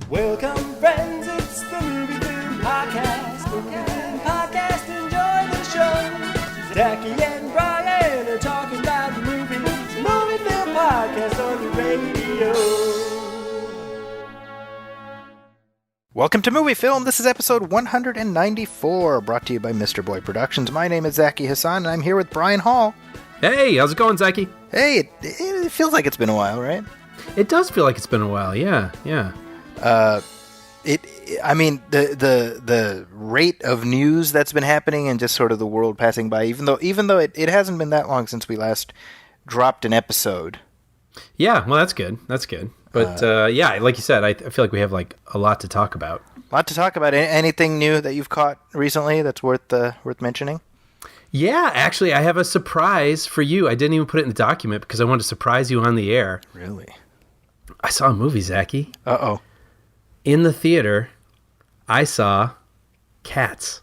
Welcome, friends, it's the Movie Film Podcast. Movie Film Podcast, enjoy the show. Zachy and Brian are talking about the movies. Movie Film Podcast on the radio. Welcome to Movie Film. This is episode 194, brought to you by Mr. Boy Productions. My name is Zachy Hassan, and I'm here with Brian Hall. Hey, how's it going, Zachy? Hey, it feels like it's been a while, right? It does feel like it's been a while, yeah. The rate of news that's been happening and just sort of the world passing by, even though it hasn't been that long since we last dropped an episode. Yeah, well, that's good. But yeah, like you said, I feel like we have like a lot to talk about. Anything new that you've caught recently that's worth mentioning? Yeah, actually, I have a surprise for you. I didn't even put it in the document because I wanted to surprise you on the air. Really? I saw a movie, Zachy. Uh-oh. In the theater, I saw Cats.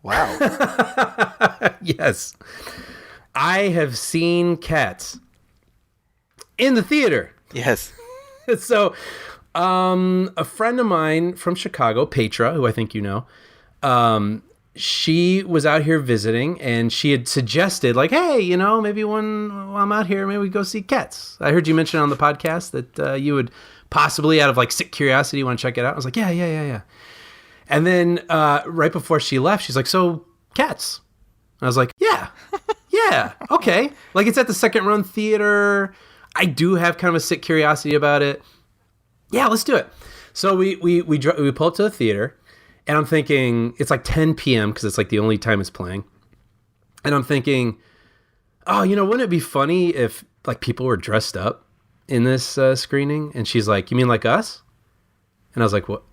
Wow. Yes. I have seen Cats in the theater. Yes. So, a friend of mine from Chicago, Petra, who I think you know, she was out here visiting, and she had suggested, like, hey, maybe while I'm out here, maybe we go see Cats. I heard you mention on the podcast that you would possibly, out of like sick curiosity, want to check it out. I was like, yeah. And then right before she left, she's like, so Cats. And I was like, yeah, okay. Like, it's at the second run theater. I do have kind of a sick curiosity about it. Yeah, let's do it. So we pull up to the theater, and I'm thinking, it's like 10 p.m. because it's like the only time it's playing. And I'm thinking, oh, wouldn't it be funny if like people were dressed up in this screening? And she's like, you mean like us? And I was like, what?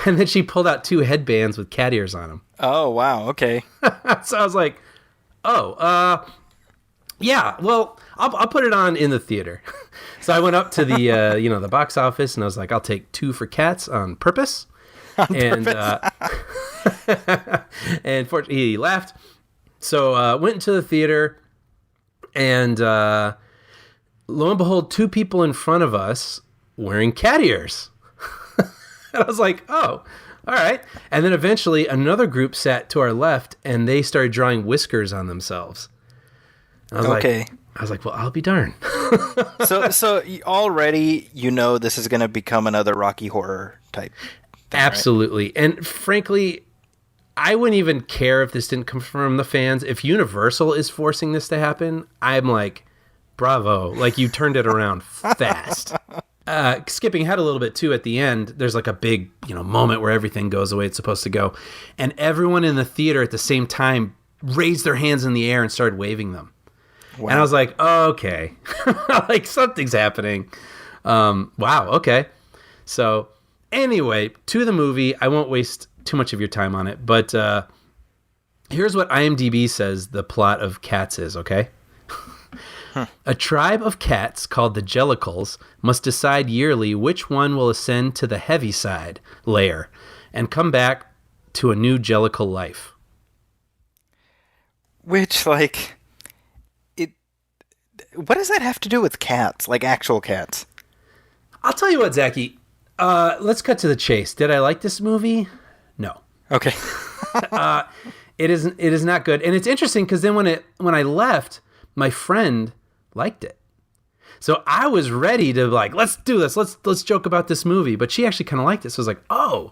And then she pulled out 2 headbands with cat ears on them. Oh, wow. Okay. So I was like, yeah, well, I'll put it on in the theater. So I went up to the the box office, and I was like, I'll take 2 for Cats on purpose. And fortunately, he laughed. So went into the theater, and lo and behold, 2 people in front of us wearing cat ears. And I was like, oh, all right. And then eventually another group sat to our left, and they started drawing whiskers on themselves. I was like, well, I'll be darned. So already this is going to become another Rocky Horror type thing, absolutely. Right? And frankly, I wouldn't even care if this didn't come from the fans. If Universal is forcing this to happen, I'm like, bravo. Like, you turned it around fast. Skipping ahead a little bit too, at the end, there's like a big, moment where everything goes the way it's supposed to go. And everyone in the theater at the same time raised their hands in the air and started waving them. Wow. And I was like, oh, okay. Like, something's happening. Wow, okay. So anyway, to the movie. I won't waste too much of your time on it, but here's what IMDb says the plot of Cats is, okay? A tribe of cats called the Jellicles must decide yearly which one will ascend to the Heaviside layer and come back to a new Jellicle life. Which, like, what does that have to do with cats, like actual cats? I'll tell you what, Zachy. Let's cut to the chase. Did I like this movie? No. Okay. It is not good, and it's interesting because then when I left, my friend liked it. So I was ready to let's do this. Let's joke about this movie. But she actually kind of liked it. So I was like, oh,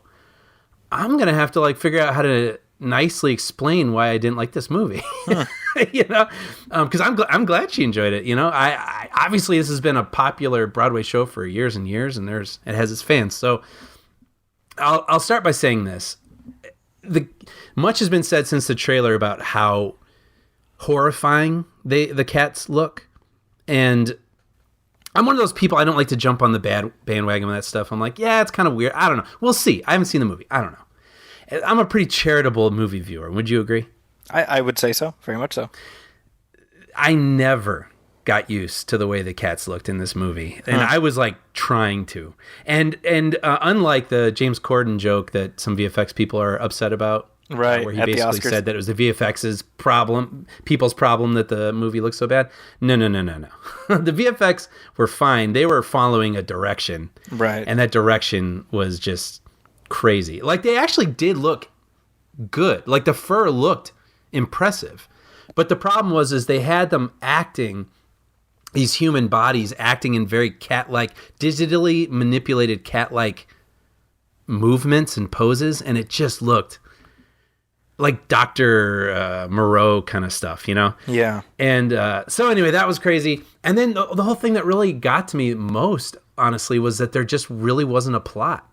I'm gonna have to figure out how to nicely explain why I didn't like this movie. Huh. Because I'm glad she enjoyed it. I obviously this has been a popular Broadway show for years and years, and it has its fans. So I'll start by saying this: much has been said since the trailer about how horrifying the cats look. And I'm one of those people, I don't like to jump on the bandwagon with that stuff. I'm like, yeah, it's kind of weird. I don't know. We'll see. I haven't seen the movie. I don't know. I'm a pretty charitable movie viewer. Would you agree? I would say so. Very much so. I never got used to the way the cats looked in this movie. And I was trying to. And unlike the James Corden joke that some VFX people are upset about, Right, where he at the basically Oscars. said that it was the VFX's problem, people's problem, that the movie looked so bad. No. The VFX were fine. They were following a direction. Right. And that direction was just crazy. Like, they actually did look good. Like, the fur looked impressive. But the problem is they had them acting, these human bodies acting in very cat-like, digitally manipulated cat-like movements and poses, and it just looked like Dr. Moreau kind of stuff, you know? Yeah. And so anyway, that was crazy. And then the whole thing that really got to me most, honestly, was that there just really wasn't a plot.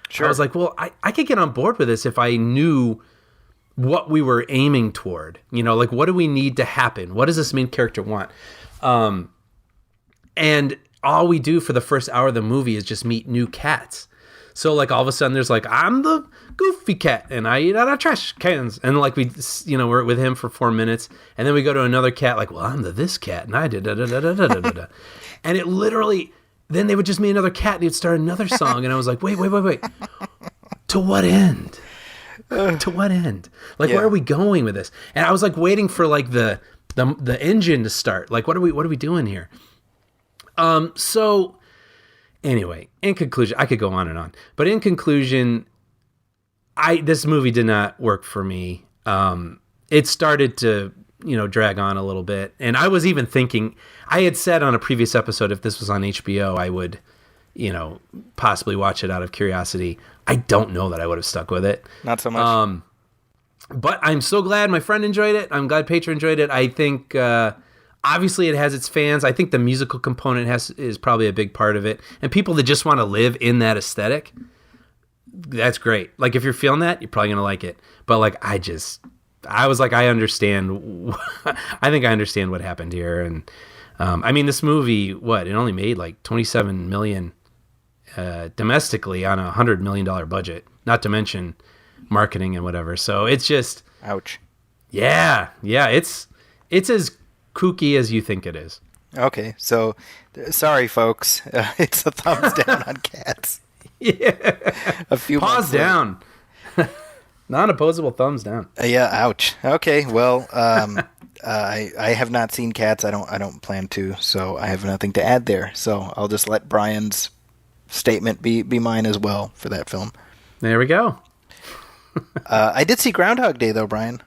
Sure. I was like, well, I could get on board with this if I knew what we were aiming toward. You know, like, what do we need to happen? What does this main character want? And all we do for the first hour of the movie is just meet new cats. So, like, all of a sudden there's like, I'm the goofy cat and I eat out of trash cans. And like, we're with him for 4 minutes. And then we go to another cat, like, well, I'm the this cat and I did da-da-da-da-da-da-da. And it literally, then they would just meet another cat and he'd start another song. And I was like, wait. To what end? To what end? Like, where are we going with this? And I was like waiting for like the engine to start. Like, what are we doing here? So anyway, in conclusion, I could go on and on, but in conclusion, this movie did not work for me. It started to, drag on a little bit. And I was even thinking, I had said on a previous episode, if this was on HBO, I would, possibly watch it out of curiosity. I don't know that I would have stuck with it. Not so much. But I'm so glad my friend enjoyed it. I'm glad Petra enjoyed it. I think, obviously it has its fans. I think the musical component is probably a big part of it. And people that just want to live in that aesthetic, that's great. Like, if you're feeling that, you're probably going to like it. But like, I was like, I understand. I think I understand what happened here. And I mean, this movie, it only made like 27 million domestically on a $100 million budget, not to mention marketing and whatever. So it's just, ouch. Yeah. It's as kooky as you think it is. Okay, so sorry, folks. It's a thumbs down on Cats. Yeah. A few Pause down. Non-opposable thumbs down. Yeah, ouch. Okay, well, I have not seen Cats. I don't plan to, so I have nothing to add there. So I'll just let Brian's statement be mine as well for that film. There we go. I did see Groundhog Day though, Brian.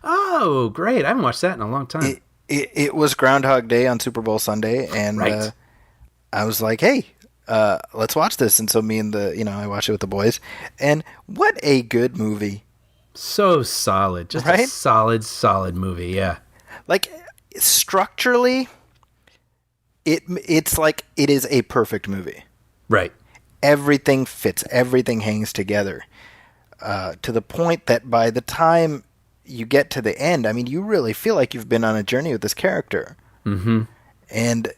Oh, great! I haven't watched that in a long time. It was Groundhog Day on Super Bowl Sunday, and right. I was like, hey, let's watch this. And so me and I watched it with the boys, and what a good movie. So solid. Just right? A solid movie, yeah. Like, structurally, it's like it is a perfect movie. Right. Everything fits. Everything hangs together. To the point that by the time you get to the end, I mean, you really feel like you've been on a journey with this character. Mm-hmm. And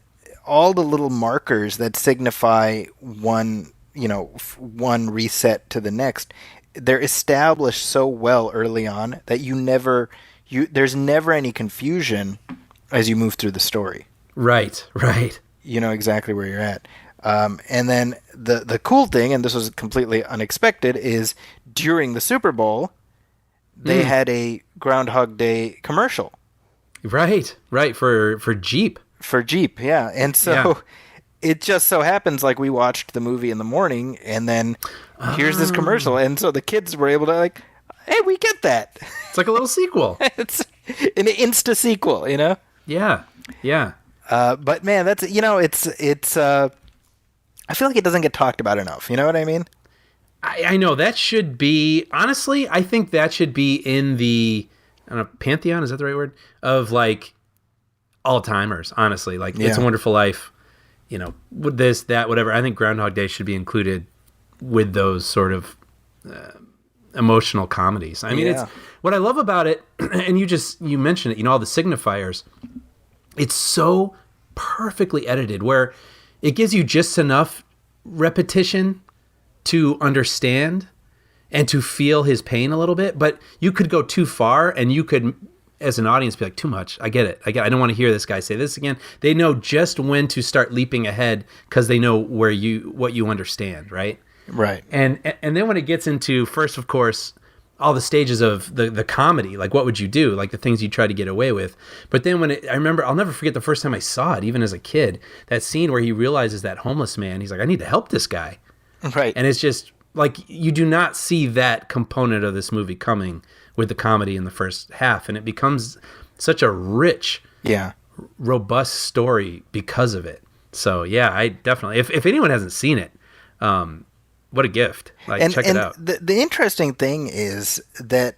all the little markers that signify one reset to the next, they're established so well early on that there's never any confusion as you move through the story. Right. You know exactly where you're at. And then the cool thing, and this was completely unexpected, is during the Super Bowl, they had a Groundhog Day commercial. Right. For Jeep. For Jeep, yeah. And so it just so happens like we watched the movie in the morning, and then here's this commercial. And so the kids were able to like, hey, we get that. It's like a little sequel. It's an insta sequel, Yeah. But man, that's it's. I feel like it doesn't get talked about enough. You know what I mean? I know that should be, honestly, I think that should be in the, I don't know, pantheon, is that the right word? Of like all-timers, honestly. Like It's a Wonderful Life, with this, that, whatever. I think Groundhog Day should be included with those sort of emotional comedies. I mean, it's what I love about it, and you mentioned it, all the signifiers. It's so perfectly edited where it gives you just enough repetition to understand and to feel his pain a little bit, but you could go too far and you could, as an audience, be like, too much. I get it. I don't want to hear this guy say this again. They know just when to start leaping ahead because they know what you understand, right? Right. And then when it gets into, first, of course, all the stages of the comedy. Like, what would you do? Like the things you try to get away with. But then I remember, I'll never forget the first time I saw it, even as a kid, that scene where he realizes that homeless man, he's like, I need to help this guy. Right. And it's just like, you do not see that component of this movie coming with the comedy in the first half. And it becomes such a rich, robust story because of it. So yeah, I definitely, if anyone hasn't seen it, what a gift. Like, check it out. The interesting thing is that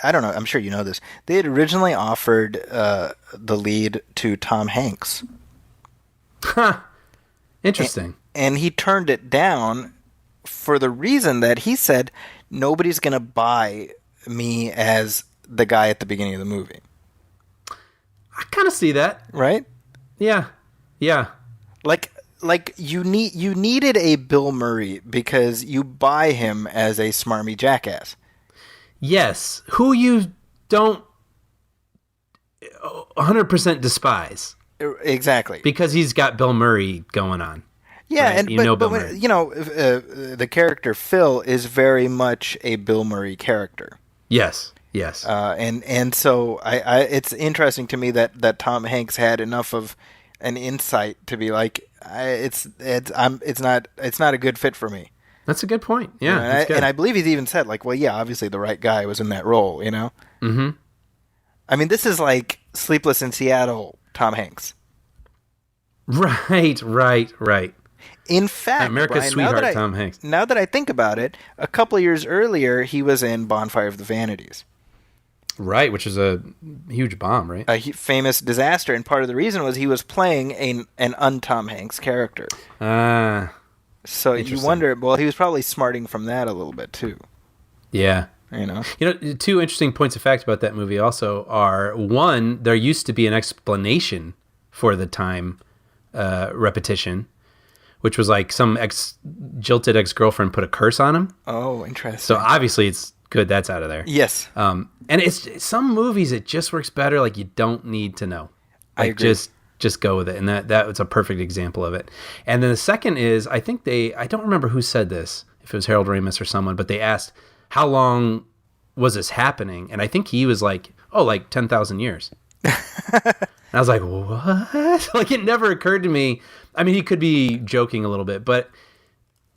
I don't know, I'm sure you know this, they had originally offered the lead to Tom Hanks. Huh. Interesting. And he turned it down for the reason that he said, nobody's going to buy me as the guy at the beginning of the movie. I kind of see that. Right? Yeah. Yeah. Like you needed a Bill Murray because you buy him as a smarmy jackass. Yes, who you don't 100% despise. Exactly. Because he's got Bill Murray going on. Yeah, right? and Bill Murray. The character Phil is very much a Bill Murray character. Yes. And so it's interesting to me that Tom Hanks had enough of an insight to be like, it's not a good fit for me. That's a good point. Yeah, and I believe he's even said, like, well, yeah, obviously the right guy was in that role, you know. Mm-hmm. I mean, this is like Sleepless in Seattle, Tom Hanks. Right. In fact, America's Brian, sweetheart, Tom Hanks. Now that I think about it, a couple of years earlier, he was in Bonfire of the Vanities. Right, which is a huge bomb, right? A famous disaster, and part of the reason was he was playing an un-Tom Hanks character. So you wonder, well, he was probably smarting from that a little bit too. Yeah. You know, two interesting points of fact about that movie also are, one, there used to be an explanation for the time repetition, which was like some jilted ex-girlfriend put a curse on him. Oh, interesting. So obviously it's good that's out of there. Yes. And it's some movies, it just works better. Like, you don't need to know. Like, I agree. Just go with it. And that was a perfect example of it. And then the second is, I think I don't remember who said this, if it was Harold Ramis or someone, but they asked, how long was this happening? And I think he was like, like 10,000 years. And I was like, what? Like, it never occurred to me. I mean, he could be joking a little bit, but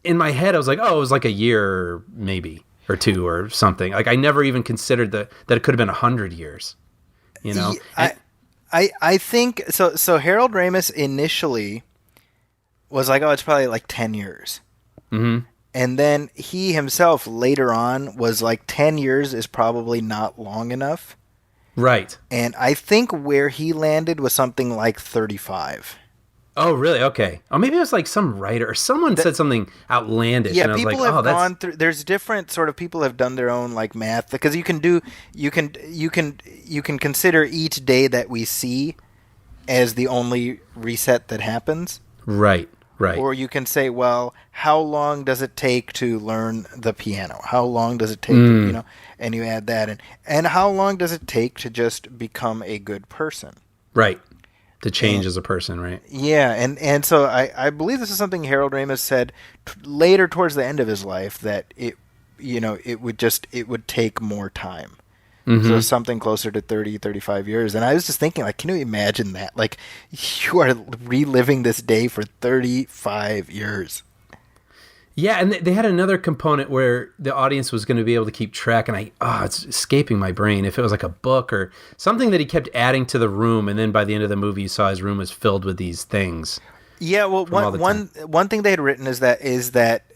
in my head, I was like, it was like a year maybe, or two or something. Like, I never even considered that it could have been 100 years, you know? I think, so Harold Ramis initially was like, it's probably like 10 years. Mm-hmm. And then he himself later on was like, 10 years is probably not long enough. Right. And I think where he landed was something like 35. Oh, really? Okay. Oh, maybe it was like some writer or someone said something outlandish. Yeah, and I was people like, have gone through. There's different sort of people have done their own like math, because you can consider each day that we see as the only reset that happens. Right. Or you can say, well, how long does it take to learn the piano? How long does it take, and you add that in. And how long does it take to just become a good person? Right. To change as a person, right? Yeah, and so I believe this is something Harold Ramis said later towards the end of his life, that it would take more time. Mm-hmm. So something closer to 30, 35 years. And I was just thinking, like, can you imagine that? Like, you are reliving this day for 35 years. Yeah, and they had another component where the audience was going to be able to keep track, and it's escaping my brain. If it was like a book or something that he kept adding to the room, and then by the end of the movie, you saw his room was filled with these things. Yeah, well, one thing they had written is that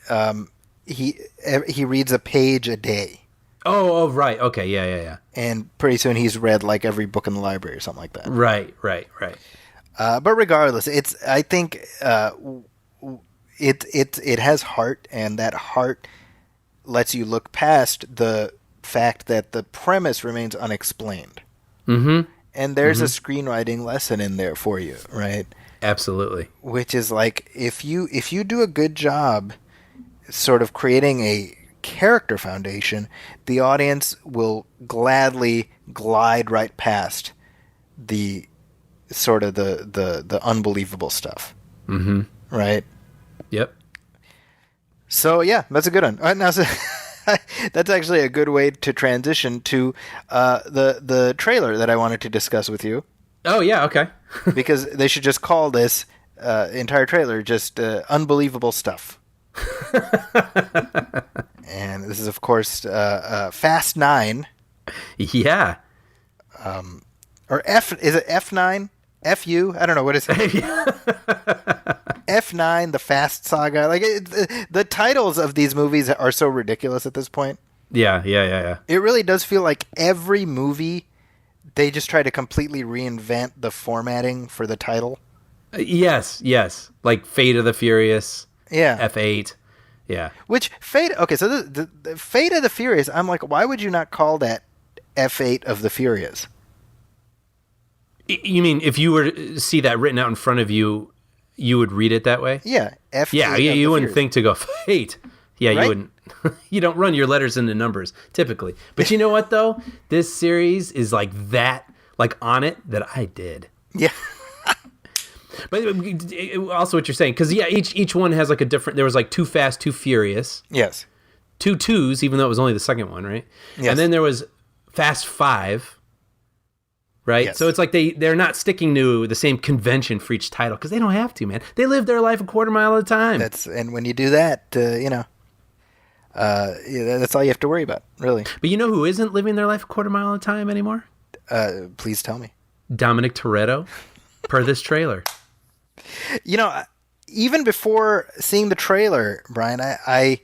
he reads a page a day. Oh, right. Okay, yeah. And pretty soon he's read like every book in the library or something like that. Right. But regardless, I think it has heart, and that heart lets you look past the fact that the premise remains unexplained. Mm-hmm. And there's a screenwriting lesson in there for you, right? Absolutely. Which is like, if you do a good job sort of creating a character foundation, the audience will gladly glide right past the sort of the unbelievable stuff. Mm-hmm. Right? Yep. So yeah, that's a good one. Now, That's actually a good way to transition to the trailer that I wanted to discuss with you. Oh, yeah, okay. Because they should just call this entire trailer just unbelievable stuff. And this is, of course, Fast 9. Yeah. Or is it F9? FU? I don't know. What is it? F9, the Fast Saga. Like, the titles of these movies are so ridiculous at this point. Yeah. It really does feel like every movie, they just try to completely reinvent the formatting for the title. Yes. Like Fate of the Furious. Yeah. F8. Yeah. Which, okay, so the Fate of the Furious, I'm like, why would you not call that F8 of the Furious? You mean if you were to see that written out in front of you, you would read it that way? Yeah. F8 yeah, you wouldn't think to go Fate. Yeah, right? You wouldn't. You don't run your letters into numbers, typically. But you know what, though? This series is like that, like on it, that I did. Yeah. But also what you're saying, because yeah, each one has like a different. There was like Too Fast, Too Furious. Yes. 2 twos, even though it was only the second one, right? Yes. And then there was Fast 5. Right? Yes. So it's like they're not sticking to the same convention for each title because they don't have to, man. They live their life a quarter mile at a time. And when you do that, that's all you have to worry about, really. But you know who isn't living their life a quarter mile at a time anymore? Please tell me. Dominic Toretto, per this trailer. Even before seeing the trailer, Brian, I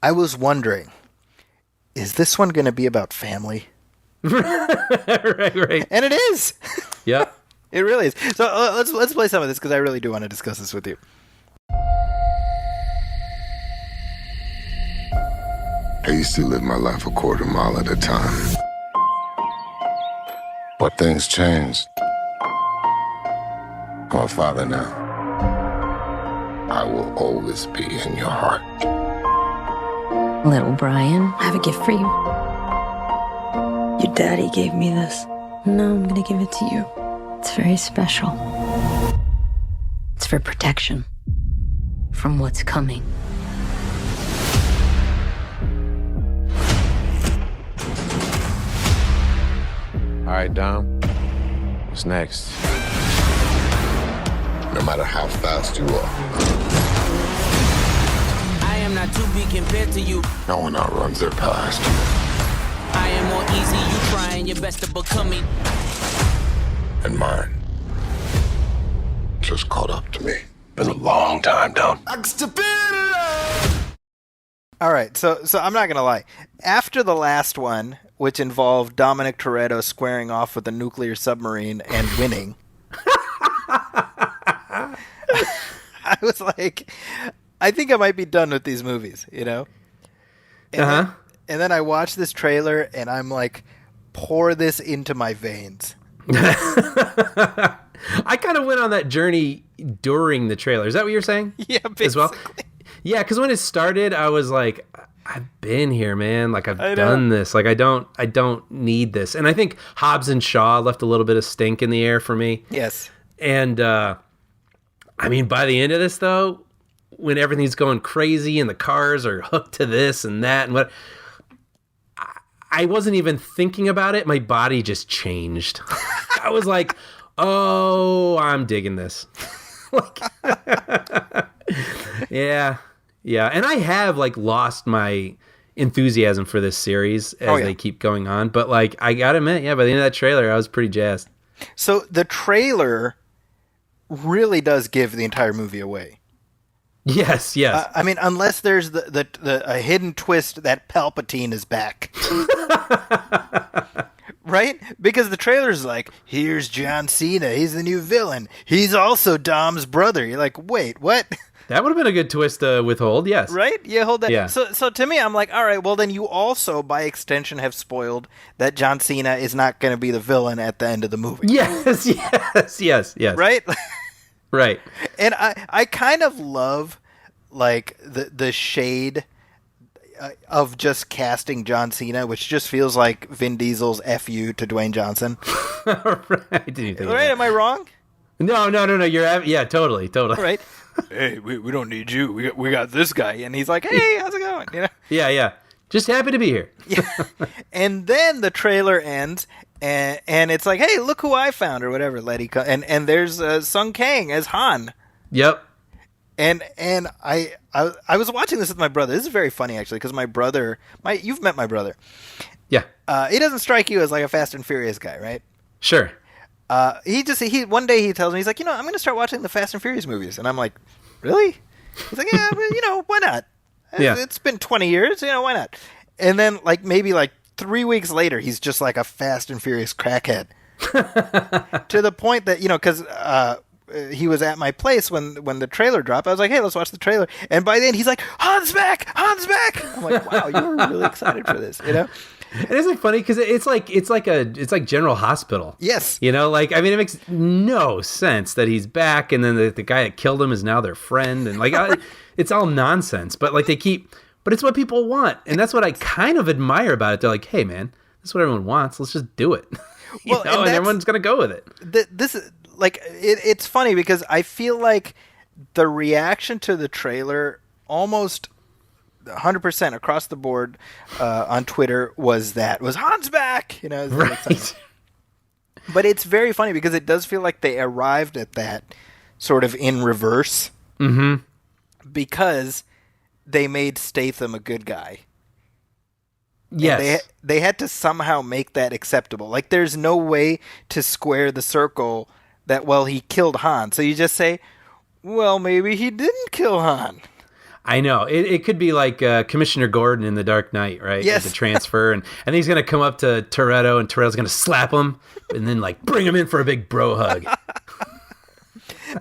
was wondering, is this one going to be about family? right. And it is. Yeah. It really is. So let's play some of this because I really do want to discuss this with you. I used to live my life a quarter mile at a time. But things changed. I'm a father now. I will always be in your heart. Little Brian, I have a gift for you. Your daddy gave me this. No, I'm gonna give it to you. It's very special. It's for protection from what's coming. All right, Dom. What's next? No matter how fast you are, I am not to be compared to you. no one outruns their past. I am more easy, you trying your best to become me. And mine just caught up to me. Been a long time, Dom. All right, so I'm not going to lie. After the last one, which involved Dominic Toretto squaring off with a nuclear submarine and winning, I was like, I think I might be done with these movies, And then I watched this trailer, and I'm like, pour this into my veins. I kind of went on that journey during the trailer. Is that what you're saying? Yeah, basically. As well? Yeah, because when it started, I was like, I've been here, man. Like, I've done this. Like, I don't need this. And I think Hobbs and Shaw left a little bit of stink in the air for me. Yes. And, by the end of this, though, when everything's going crazy and the cars are hooked to this and that and what... I wasn't even thinking about it. My body just changed. I was like, oh, I'm digging this. Yeah. And I have lost my enthusiasm for this series as they keep going on. But I gotta admit, by the end of that trailer, I was pretty jazzed. So the trailer really does give the entire movie away. Yes. Unless there's a hidden twist that Palpatine is back. Right? Because the trailer's like, here's John Cena, he's the new villain. He's also Dom's brother. You're like, wait, what? That would have been a good twist to withhold, yes. Right? You hold that. Yeah. So to me, I'm like, all right, well, then you also, by extension, have spoiled that John Cena is not going to be the villain at the end of the movie. Yes. Right? Right. And I kind of love, the shade of just casting John Cena, which just feels like Vin Diesel's FU to Dwayne Johnson. Right. I didn't even think of Right? that. Am I wrong? No. You're totally. Right? Hey, we don't need you. We got this guy. And he's like, hey, how's it going? Yeah. Just happy to be here. And then the trailer ends, and it's like, hey, look who I found, or whatever. And there's Sung Kang as Han. Yep. And I was watching this with my brother. This is very funny, actually, because my brother, you've met my brother. Yeah. He doesn't strike you as like a Fast and Furious guy, right? Sure. One day he tells me, he's like, I'm going to start watching the Fast and Furious movies. And I'm like, really? He's like, yeah, but, why not? Yeah. It's been 20 years, why not? And then maybe 3 weeks later, he's just like a Fast and Furious crackhead. To the point that, because he was at my place when the trailer dropped. I was like, hey, let's watch the trailer. And by then he's like, Han's back! Han's back! I'm like, wow, you were really excited for this, And isn't it funny because it's like General Hospital. Yes. It makes no sense that he's back, and then the guy that killed him is now their friend, and it's all nonsense. But but it's what people want, and that's what I kind of admire about it. They're like, hey man, this is what everyone wants. Let's just do it. And everyone's gonna go with it. This is it's funny because I feel like the reaction to the trailer almost 100% across the board on Twitter was Han's back, Right. But it's very funny because it does feel like they arrived at that sort of in reverse, because they made Statham a good guy. Yes, they had to somehow make that acceptable. There's no way to square the circle that he killed Han. So you just say, well, maybe he didn't kill Han. I know. It could be like Commissioner Gordon in The Dark Knight, right? Yes. The transfer. And he's going to come up to Toretto, and Toretto's going to slap him and then bring him in for a big bro hug.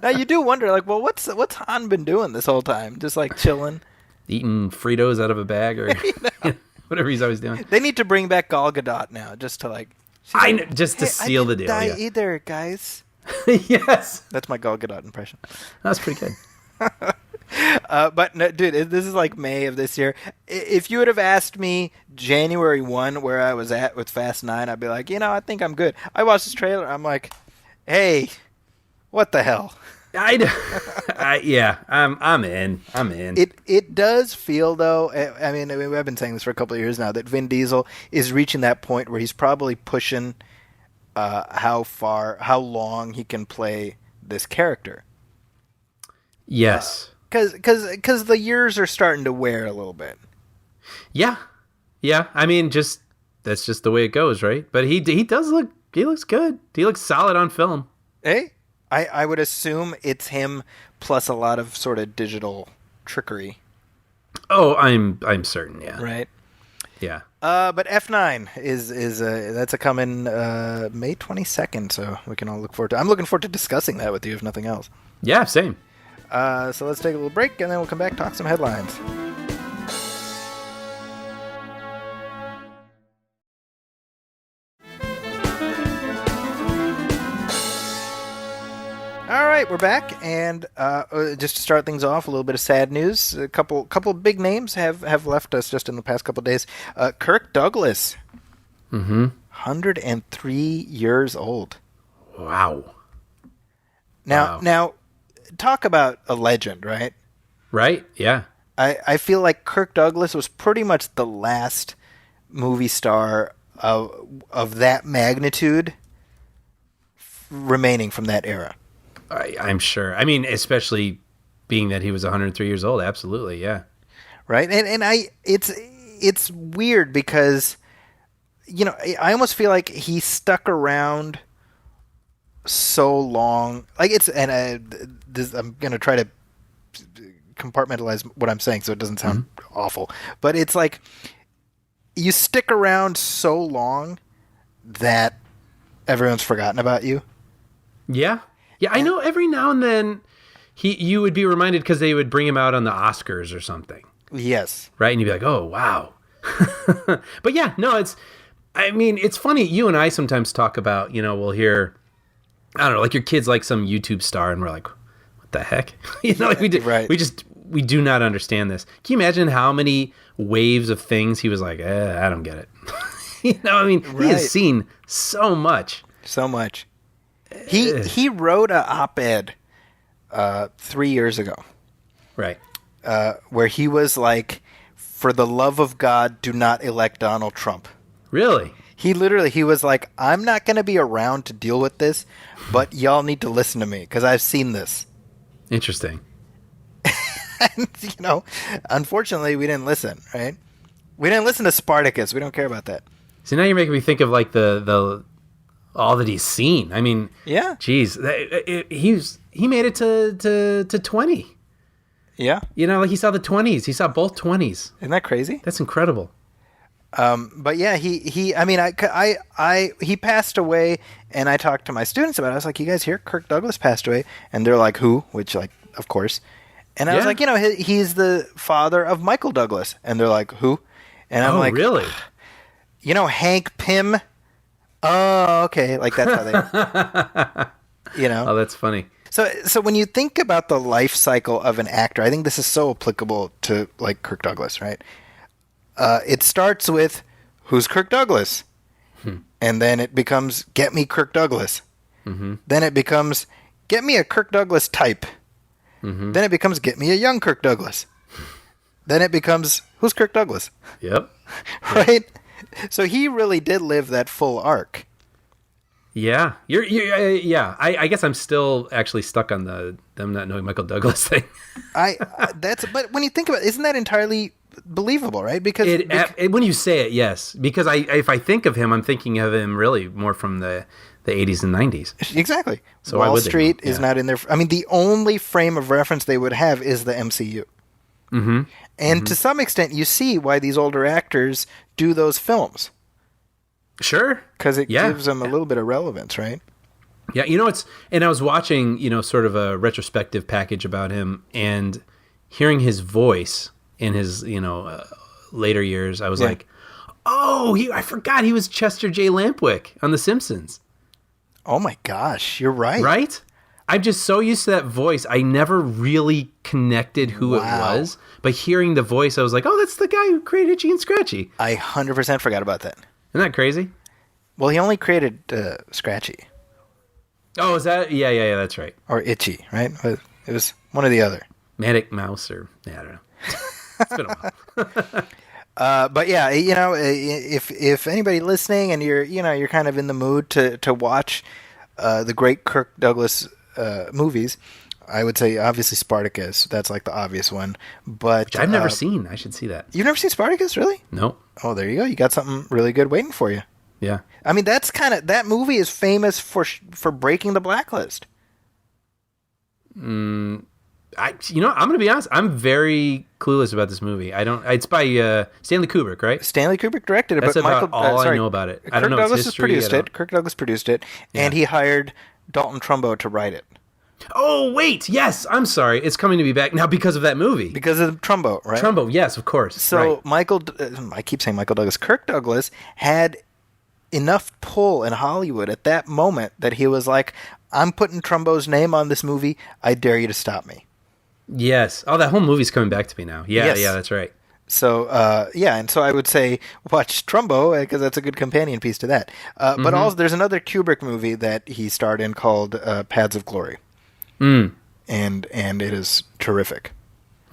Now you do wonder, well, what's Han been doing this whole time? Just chilling? Eating Fritos out of a bag or whatever he's always doing. They need to bring back Gal Gadot now just to just to seal the deal. I didn't die Yeah. either, guys. Yes. That's my Gal Gadot impression. That's pretty good. But no, dude, this is May of this year. If you would have asked me January 1 where I was at with Fast 9, I'd be like, I think I'm good. I watched this trailer. I'm like, hey, what the hell? I'm in. It does feel, though, I mean, I've been saying this for a couple of years now, that Vin Diesel is reaching that point where he's probably pushing how long he can play this character. Yes. Because the years are starting to wear a little bit. Yeah. I mean, that's just the way it goes, right? But he looks good. He looks solid on film. Hey, I would assume it's him plus a lot of sort of digital trickery. Oh, I'm certain. Yeah. Right. Yeah. But F9 is that's a coming May 22nd, so we can all look forward to. I'm looking forward to discussing that with you, if nothing else. Yeah. Same. So let's take a little break, and then we'll come back, talk some headlines. All right, we're back, and just to start things off, a little bit of sad news. A couple big names have left us just in the past couple of days. Kirk Douglas, 103 years old. Wow. Now, talk about a legend, right? Right? Yeah. I feel like Kirk Douglas was pretty much the last movie star of that magnitude remaining from that era. I'm sure. I mean, especially being that he was 103 years old. Absolutely, yeah. Right, and it's weird because I almost feel like he stuck around so long. I'm gonna try to compartmentalize what I'm saying so it doesn't sound awful, but it's like you stick around so long that everyone's forgotten about you. Yeah. Yeah, I know every now and then you would be reminded because they would bring him out on the Oscars or something. Yes. Right? And you'd be like, oh, wow. But yeah, no, it's funny. You and I sometimes talk about, we'll hear, I don't know, like your kid's like some YouTube star and we're like, what the heck? Right. We do not understand this. Can you imagine how many waves of things he was like, I don't get it. He has seen so much. So much. He wrote an op-ed 3 years ago. Right. Where he was like for the love of God, do not elect Donald Trump. Really? He was like, I'm not going to be around to deal with this, but y'all need to listen to me because I've seen this. Interesting. And, unfortunately, we didn't listen, right? We didn't listen to Spartacus. We don't care about that. So now you're making me think of like the all that he's seen. I mean, yeah, geez, he made it to 20. Yeah, like he saw the 20s. He saw both 20s. Isn't that crazy? That's incredible. But yeah, he passed away, and I talked to my students about it. I was like, "You guys hear Kirk Douglas passed away?" And they're like, "Who?" Which, like, of course. And I was like, he's the father of Michael Douglas, and they're like, "Who?" And I'm like, really? Hank Pym. Oh, okay. Like that's how they. Oh, that's funny. So when you think about the life cycle of an actor, I think this is so applicable to like Kirk Douglas, right? It starts with who's Kirk Douglas, and then it becomes get me Kirk Douglas. Mm-hmm. Then it becomes get me a Kirk Douglas type. Mm-hmm. Then it becomes get me a young Kirk Douglas. Then it becomes who's Kirk Douglas. Yep. Right. So he really did live that full arc. Yeah, yeah. I guess I'm still actually stuck on them not knowing Michael Douglas thing. But when you think about it, isn't that entirely believable, right? Because when you say it, yes. Because if I think of him, I'm thinking of him really more from the 80s and 90s. Exactly. So Wall Street is not in there. I mean, the only frame of reference they would have is the MCU. Mm-hmm. And to some extent, you see why these older actors do those films. Sure. Because it gives them a little bit of relevance, right? Yeah, and I was watching, sort of a retrospective package about him, and hearing his voice in his, later years, I was like, oh, I forgot he was Chester J. Lampwick on The Simpsons. Oh my gosh, you're right. Right? I'm just so used to that voice. I never really connected who it was, but hearing the voice, I was like, oh, that's the guy who created Itchy and Scratchy. I 100% forgot about that. Isn't that crazy? Well, he only created Scratchy. Oh, is that? Yeah, that's right. Or Itchy, right? It was one or the other. Manic Mouse, or I don't know. It's been a while. But yeah, if anybody listening and you're kind of in the mood to watch the great Kirk Douglas movies, I would say obviously Spartacus. That's like the obvious one. But which I've never seen. I should see that. You've never seen Spartacus, really? No. Oh, there you go. You got something really good waiting for you. Yeah. I mean, that movie is famous for breaking the blacklist. I'm going to be honest. I'm very clueless about this movie. It's by Stanley Kubrick, right? Stanley Kubrick directed it. That's but about Michael, all I know about it. I don't know Kirk Douglas its history. Kirk Douglas produced it, and he hired Dalton Trumbo to write it. Oh, wait. Yes. I'm sorry. It's coming to me back now because of that movie. Because of Trumbo, right? Trumbo, yes, of course. So right. I keep saying Michael Douglas. Kirk Douglas had enough pull in Hollywood at that moment that he was like, I'm putting Trumbo's name on this movie. I dare you to stop me. Yes. Oh, that whole movie's coming back to me now. Yeah, yes. Yeah, that's right. So, and so I would say watch Trumbo because that's a good companion piece to that. But also, there's another Kubrick movie that he starred in called Paths of Glory. And it is terrific.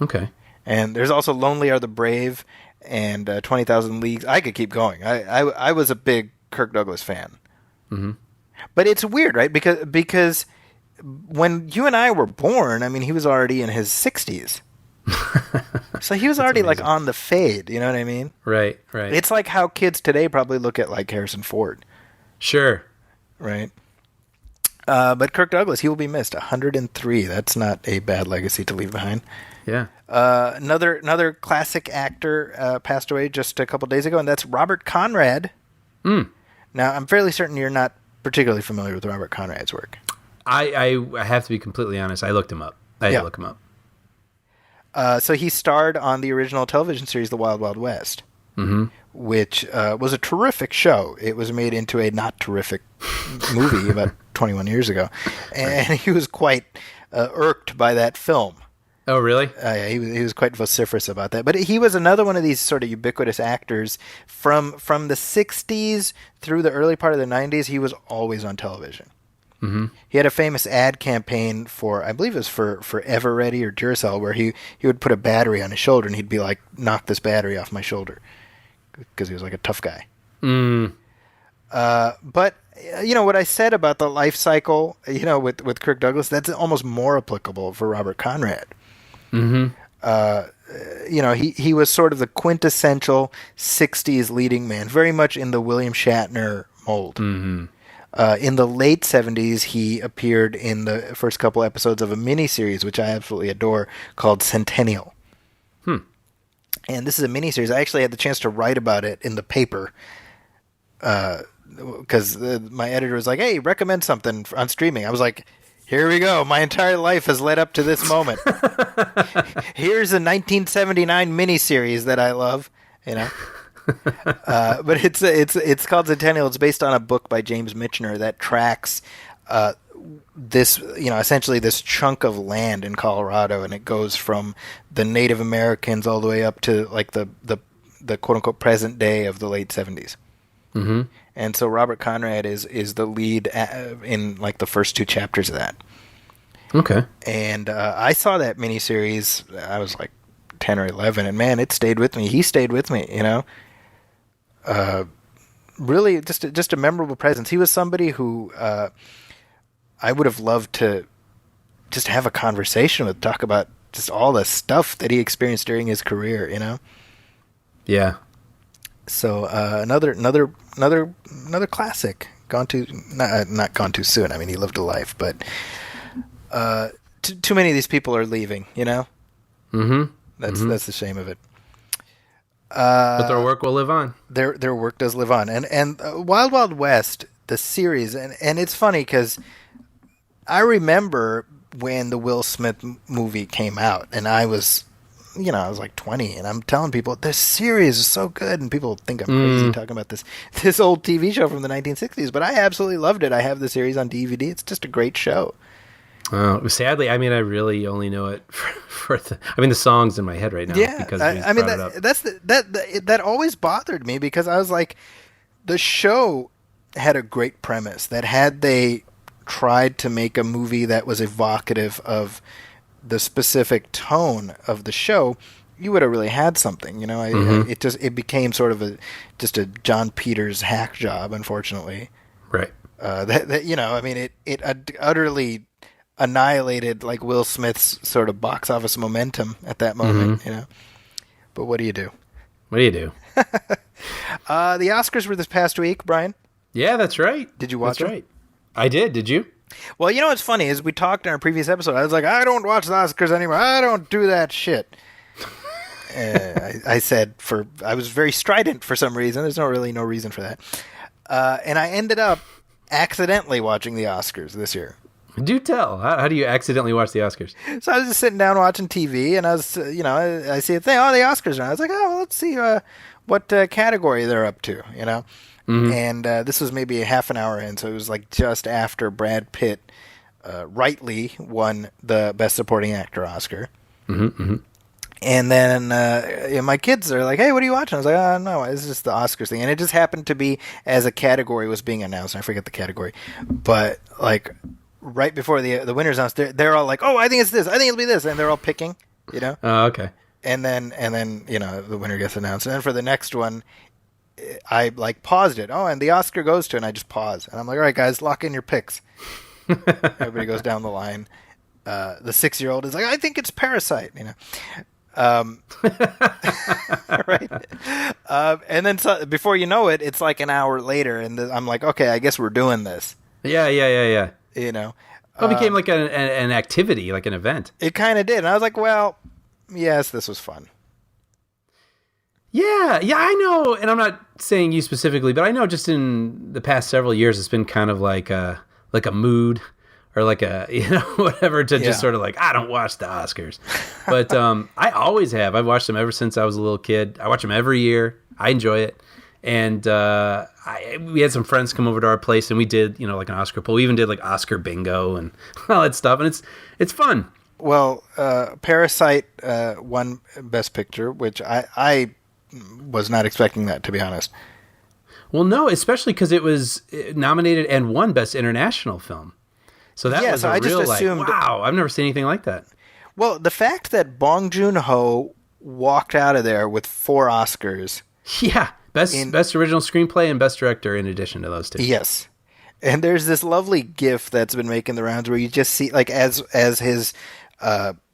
Okay. And there's also Lonely Are the Brave and 20,000 Leagues. I could keep going. I was a big Kirk Douglas fan. Mm-hmm. But it's weird, right? Because when you and I were born, I mean, he was already in his 60s. So he was already like on the fade, you know what I mean? Right. It's like how kids today probably look at like Harrison Ford. Sure. Right. But Kirk Douglas, he will be missed. 103. That's not a bad legacy to leave behind. Yeah. Another classic actor passed away just a couple days ago, and that's Robert Conrad. Now, I'm fairly certain you're not particularly familiar with Robert Conrad's work. I have to be completely honest. I looked him up. I had to look him up. So he starred on the original television series The Wild Wild West, which was a terrific show. It was made into a not terrific movie about 21 years ago, and he was quite irked by that film. Oh, really? Yeah, he was quite vociferous about that. But he was another one of these sort of ubiquitous actors from the 60s through the early part of the 90s. He was always on television. He had a famous ad campaign for, I believe it was for Eveready or Duracell, where he would put a battery on his shoulder and he'd be like, knock this battery off my shoulder, because he was like a tough guy. But what I said about the life cycle, with Kirk Douglas, that's almost more applicable for Robert Conrad. He was sort of the quintessential 60s leading man, very much in the William Shatner mold. In the late 70s, he appeared in the first couple episodes of a miniseries, which I absolutely adore, called Centennial. And this is a miniseries. I actually had the chance to write about it in the paper, because my editor was like, hey, recommend something on streaming. I was like, here we go. My entire life has led up to this moment. Here's a 1979 miniseries that I love, But it's called Centennial. It's based on a book by James Michener that tracks this, essentially this chunk of land in Colorado, and it goes from the Native Americans all the way up to like the quote unquote present day of the late 70s. And so Robert Conrad is the lead in like the first two chapters of that. Okay. And I saw that miniseries. I was like 10 or 11, and man, it stayed with me. He stayed with me, really just a memorable presence. He was somebody who I would have loved to just have a conversation with, talk about just all the stuff that he experienced during his career, Yeah. So another classic, not gone too soon. I mean, he lived a life, but too many of these people are leaving, That's the shame of it. But their work will live on. Their work does live on. And Wild Wild West, the series, and it's funny because I remember when the Will Smith movie came out, and I was like 20, and I'm telling people, this series is so good, and people think I'm crazy talking about this old TV show from the 1960s, but I absolutely loved it. I have the series on DVD. It's just a great show. Sadly, I really only know it for the songs in my head right now. Yeah, because that always bothered me, because I was like, the show had a great premise that had they tried to make a movie that was evocative of the specific tone of the show, you would have really had something. It became sort of just a John Peters hack job, unfortunately. Right. It utterly annihilated like Will Smith's sort of box office momentum at that moment, But what do you do? The Oscars were this past week, Brian. Yeah, that's right. Did you watch them? Right. I did. Did you? Well, what's funny is we talked in our previous episode. I was like, I don't watch the Oscars anymore. I don't do that shit. I said I was very strident for some reason. There's no reason for that. And I ended up accidentally watching the Oscars this year. Do tell. How do you accidentally watch the Oscars? So I was just sitting down watching TV, and I was, I see a thing. Oh, the Oscars are on. I was like, oh, well, let's see what category they're up to, And this was maybe a half an hour in, so it was like just after Brad Pitt rightly won the Best Supporting Actor Oscar. And then my kids are like, hey, what are you watching? I was like, oh, no, it's just the Oscars thing. And it just happened to be as a category was being announced. I forget the category. But, like, right before the winners announced, they're all like, oh, I think it's this. I think it'll be this. And they're all picking, Oh, okay. And then the winner gets announced. And then for the next one, I like paused it. Oh, and the Oscar goes to, and I just pause. And I'm like, all right, guys, lock in your picks. Everybody goes down the line. The 6-year-old is like, I think it's Parasite, right. And then before you know it, it's like an hour later, and I'm like, okay, I guess we're doing this. Yeah. It became like an activity, like an event. It kind of did. And I was like, well, yes, this was fun. Yeah, I know, and I'm not saying you specifically, but I know just in the past several years, it's been kind of like a mood, or like a whatever, to just sort of like, I don't watch the Oscars, but I always have. I've watched them ever since I was a little kid. I watch them every year. I enjoy it, and we had some friends come over to our place, and we did like an Oscar poll. We even did like Oscar bingo and all that stuff, and it's fun. Well, Parasite won Best Picture, which I was not expecting that, to be honest. Well, no, especially because it was nominated and won Best International Film. So that Yeah, was so a I just real assumed- like, wow, I've never seen anything like that. Well, the fact that Bong Joon-ho walked out of there with 4 Oscars. Yeah, best original screenplay and best director in addition to those two. Yes. And there's this lovely gif that's been making the rounds where you just see, like, as his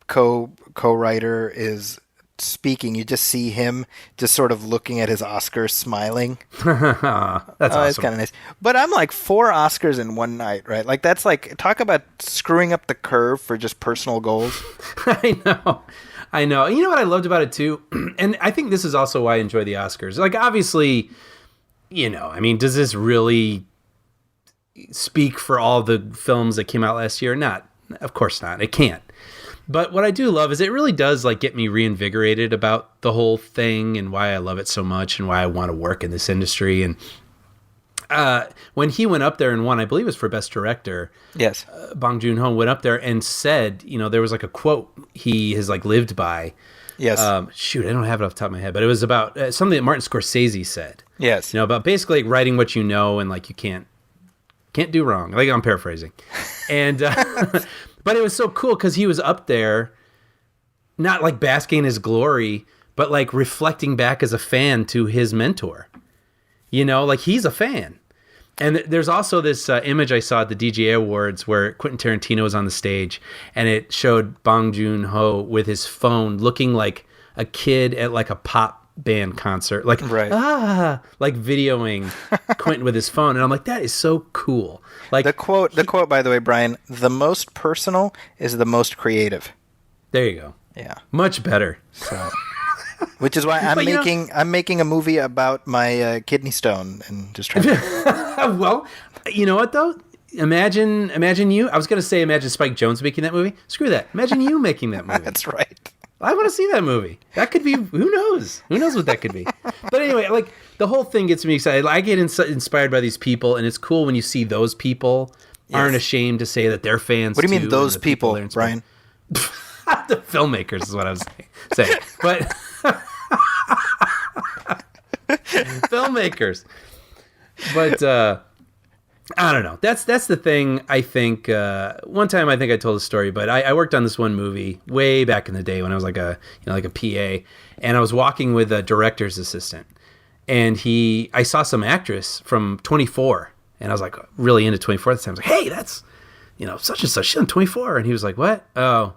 co-writer is speaking, you just see him just sort of looking at his Oscar, smiling. That's awesome. It's kind of nice. But I'm like 4 Oscars in one night, right? Like, that's like, talk about screwing up the curve for just personal goals. I know. You know what I loved about it too? And I think this is also why I enjoy the Oscars. Like, obviously, I mean, does this really speak for all the films that came out last year? Not. Of course not. It can't. But what I do love is it really does like get me reinvigorated about the whole thing and why I love it so much and why I want to work in this industry. And when he went up there and won, I believe it was for Best Director. Yes. Bong Joon-ho went up there and said, there was like a quote he has like lived by. Yes. Shoot, I don't have it off the top of my head, but it was about something that Martin Scorsese said. Yes. About basically like writing what you know and like you can't do wrong. Like I'm paraphrasing. And but it was so cool because he was up there, not like basking in his glory, but like reflecting back as a fan to his mentor. Like he's a fan. And there's also this image I saw at the DGA Awards where Quentin Tarantino was on the stage, and it showed Bong Joon-ho with his phone looking like a kid at like a pop band concert, like right. Like videoing Quentin with his phone, and I'm like, that is so cool. Like the quote, by the way, Brian, the most personal is the most creative. There you go. Yeah, much better. So, which is why I'm making a movie about my kidney stone and just trying to. Well, you know what though? Imagine you. I was gonna say imagine Spike Jonze making that movie. Screw that. Imagine you making that movie. That's right. I want to see that movie. That could be, who knows? Who knows what that could be? But anyway, like the whole thing gets me excited. I get inspired by these people, and it's cool when you see those people aren't ashamed to say that they're fans. What do you mean those people, they're Brian? The filmmakers is what I was saying. But filmmakers. But I don't know. That's the thing. I think one time I think I told a story, but I worked on this one movie way back in the day when I was like a PA, and I was walking with a director's assistant, and I saw some actress from 24, and I was like really into 24 at the time. I was like, hey, that's such and such. She's on 24, and he was like, what? Oh,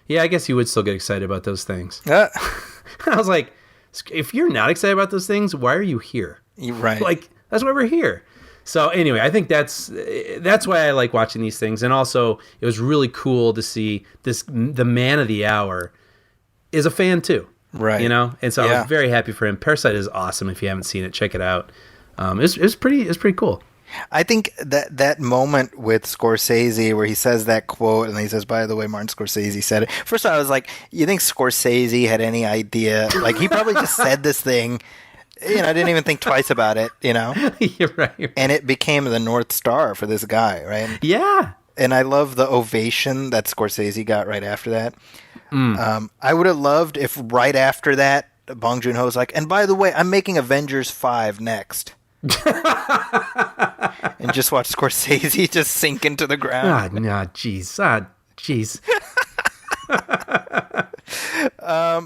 yeah, I guess you would still get excited about those things. I was like, if you're not excited about those things, why are you here? You're right. Like that's why we're here. So anyway, I think that's why I like watching these things, and also it was really cool to see the man of the hour is a fan too, right? And so I was very happy for him. Parasite is awesome. If you haven't seen it, check it out. It's pretty cool. I think that moment with Scorsese where he says that quote and he says, by the way, Martin Scorsese said it. First of all, I was like, you think Scorsese had any idea? Like he probably just said this thing. I didn't even think twice about it, You're right. And it became the North Star for this guy, right? Yeah. And I love the ovation that Scorsese got right after that. I would have loved if right after that, Bong Joon-ho was like, and by the way, I'm making Avengers 5 next. And just watch Scorsese just sink into the ground. Jeez.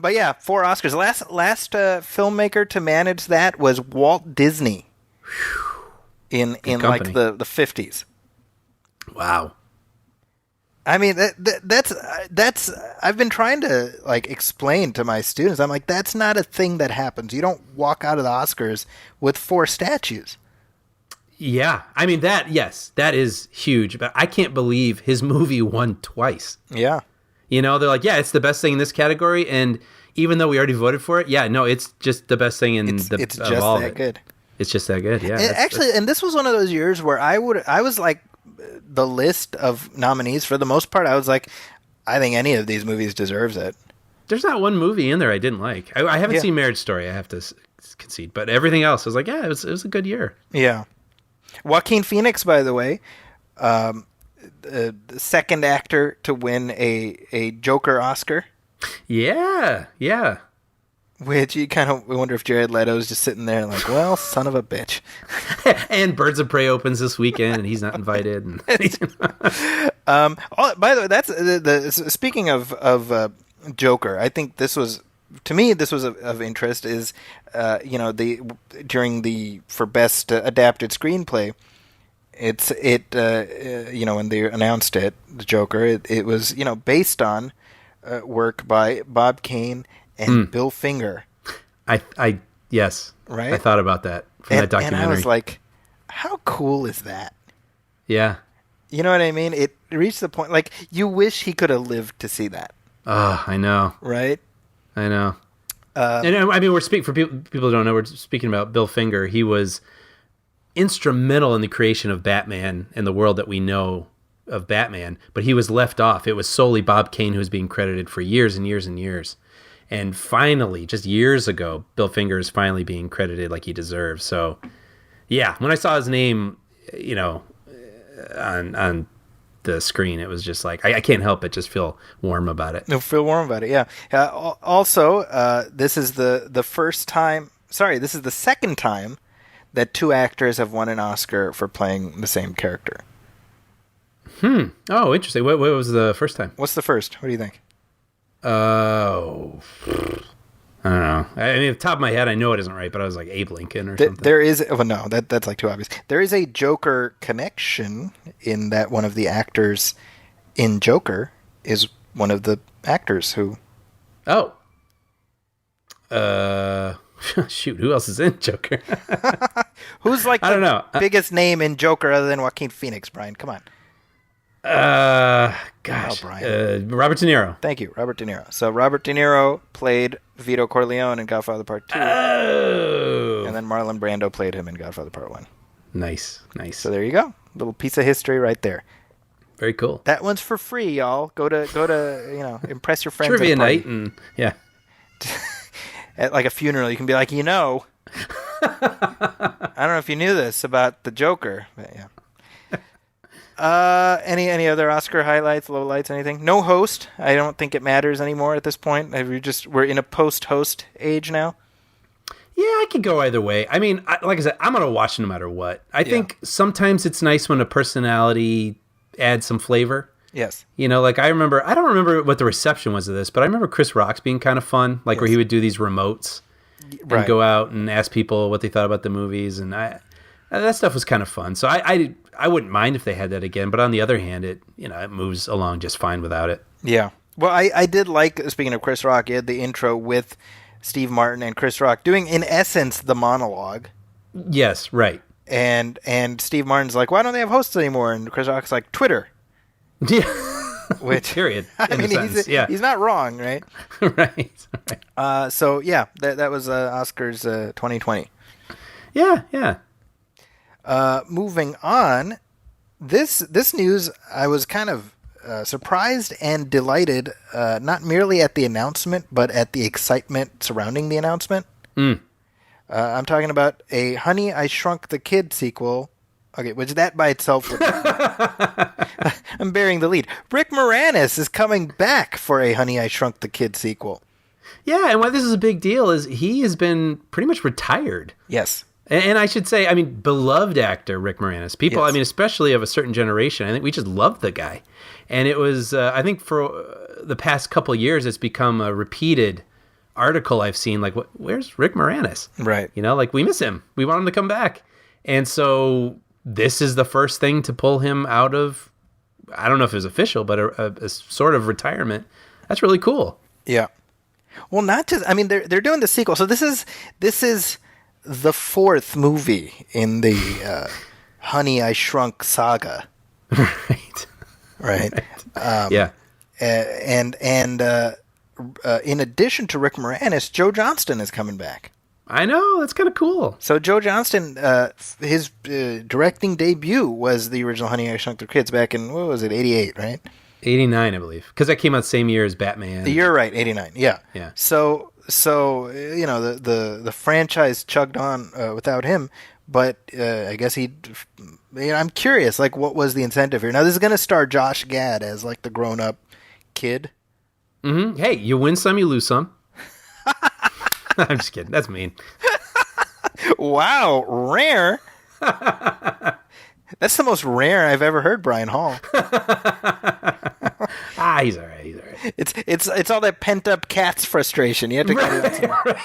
But yeah, 4 Oscars. Last filmmaker to manage that was Walt Disney in like the 50s. Wow. I mean, that's I've been trying to like explain to my students. I'm like, that's not a thing that happens. You don't walk out of the Oscars with 4 statues. Yeah. I mean, that is huge, but I can't believe his movie won twice. Yeah. They're like, yeah, it's the best thing in this category, and even though we already voted for it, yeah, no, it's just the best thing in it's just all that of it. good. It's just that good, yeah. And this was one of those years where I was like, the list of nominees for the most part, I was like, I think any of these movies deserves it. There's not one movie in there I didn't like. I haven't seen Marriage Story, I have to concede, but everything else I was like, yeah, it was a good year. Yeah. Joaquin Phoenix, by the way, the second actor to win a Joker Oscar. Yeah. Which you kind of wonder if Jared Leto's just sitting there like, well, son of a bitch. And Birds of Prey opens this weekend, and he's not invited. And By the way, that's speaking of Joker. I think this was, to me, this was of interest. Is for best adapted screenplay. When they announced it, the Joker, it was based on work by Bob Kane and Bill Finger. Yes, right. I thought about that from that documentary. And I was like, how cool is that? Yeah. You know what I mean? It reached the point, like, you wish he could have lived to see that. Oh, I know. Right? I know. And I mean, we're speaking for people who don't know. We're speaking about Bill Finger. He was instrumental in the creation of Batman and the world that we know of Batman. But he was left off. It was solely Bob Kane who was being credited for years and years and years. And finally, just years ago, Bill Finger is finally being credited like he deserves. So, yeah, when I saw his name, on the screen, it was just like, I can't help but just feel warm about it. No, feel warm about it, yeah. Also, this is the first time, this is the second time that two actors have won an Oscar for playing the same character. Oh, interesting. What was the first time? What's the first? What do you think? Oh, I don't know. I mean, off the top of my head, I know it isn't right, but I was like Abe Lincoln or something. There is, no, that's like too obvious. There is a Joker connection in that one of the actors in Joker is one of the actors who. Oh. Shoot, who else is in Joker? Who's like I don't know. Biggest name in Joker other than Joaquin Phoenix, Brian? Come on. Brian. Robert De Niro. Thank you, Robert De Niro. So Robert De Niro played Vito Corleone in Godfather Part 2. Oh. And then Marlon Brando played him in Godfather Part 1. Nice. So there you go. Little piece of history right there. Very cool. That one's for free, y'all. Go to impress your friends. Trivia at a party. night, and yeah. At like a funeral, you can be like, I don't know if you knew this about the Joker, but yeah. Any other Oscar highlights, lowlights, anything? No host. I don't think it matters anymore at this point. We're in a post-host age now. Yeah, I could go either way. I mean, like I said, I'm gonna watch no matter what. I think sometimes it's nice when a personality adds some flavor. Yes. Like I don't remember what the reception was of this, but I remember Chris Rock's being kind of fun, like where he would do these remotes and go out and ask people what they thought about the movies, and that stuff was kind of fun. So I wouldn't mind if they had that again, but on the other hand, it moves along just fine without it. Yeah. Well, I did like, speaking of Chris Rock, you had the intro with Steve Martin and Chris Rock doing, in essence, the monologue. Yes, right. And Steve Martin's like, why don't they have hosts anymore? And Chris Rock's like, Twitter. Yeah. Which, period. I mean, he's not wrong, right? Right. So yeah, that was Oscars 2020. Yeah. Moving on, this news, I was kind of surprised and delighted, not merely at the announcement, but at the excitement surrounding the announcement. I'm talking about a Honey, I Shrunk the Kid sequel. Okay, which that by itself would I'm bearing the lead. Rick Moranis is coming back for a Honey, I Shrunk the Kid sequel. Yeah, and why this is a big deal is he has been pretty much retired. Yes. And I should say, I mean, beloved actor Rick Moranis. People, yes. I mean, especially of a certain generation, I think we just love the guy. And it was, I think for the past couple of years, it's become a repeated article I've seen, like, where's Rick Moranis? Right. Like, we miss him. We want him to come back. And so this is the first thing to pull him out of, I don't know if it was official, but a sort of retirement. That's really cool. Yeah. Well, not just, I mean, they're doing the sequel. So this is the fourth movie in the Honey, I Shrunk saga. Right. Yeah. And in addition to Rick Moranis, Joe Johnston is coming back. I know, that's kind of cool. So Joe Johnston, his directing debut was the original Honey, I Shrunk the Kids back in, what was it, 88, right? 89, I believe. Because that came out the same year as Batman. You're right, 89, yeah. Yeah. So the franchise chugged on without him, but I guess I'm curious, like, what was the incentive here? Now, this is going to star Josh Gad as, like, the grown-up kid. Mm-hmm. Hey, you win some, you lose some. I'm just kidding. That's mean. Wow, rare. That's the most rare I've ever heard Brian Hall. He's all right. It's all that pent up Cats frustration. You have to get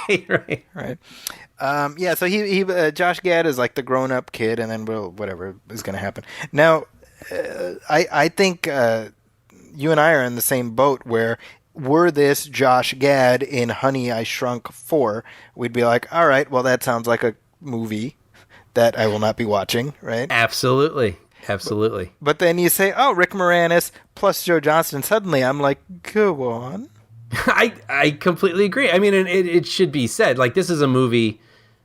it. Right. Yeah. So he Josh Gad is like the grown up kid, and then whatever is going to happen. Now, I think you and I are in the same boat where. Were this Josh Gad in Honey, I Shrunk 4, we'd be like, all right, well, that sounds like a movie that I will not be watching, right? Absolutely. But then you say, oh, Rick Moranis plus Joe Johnston. Suddenly I'm like, go on. I completely agree. I mean, and it should be said, like, this is a movie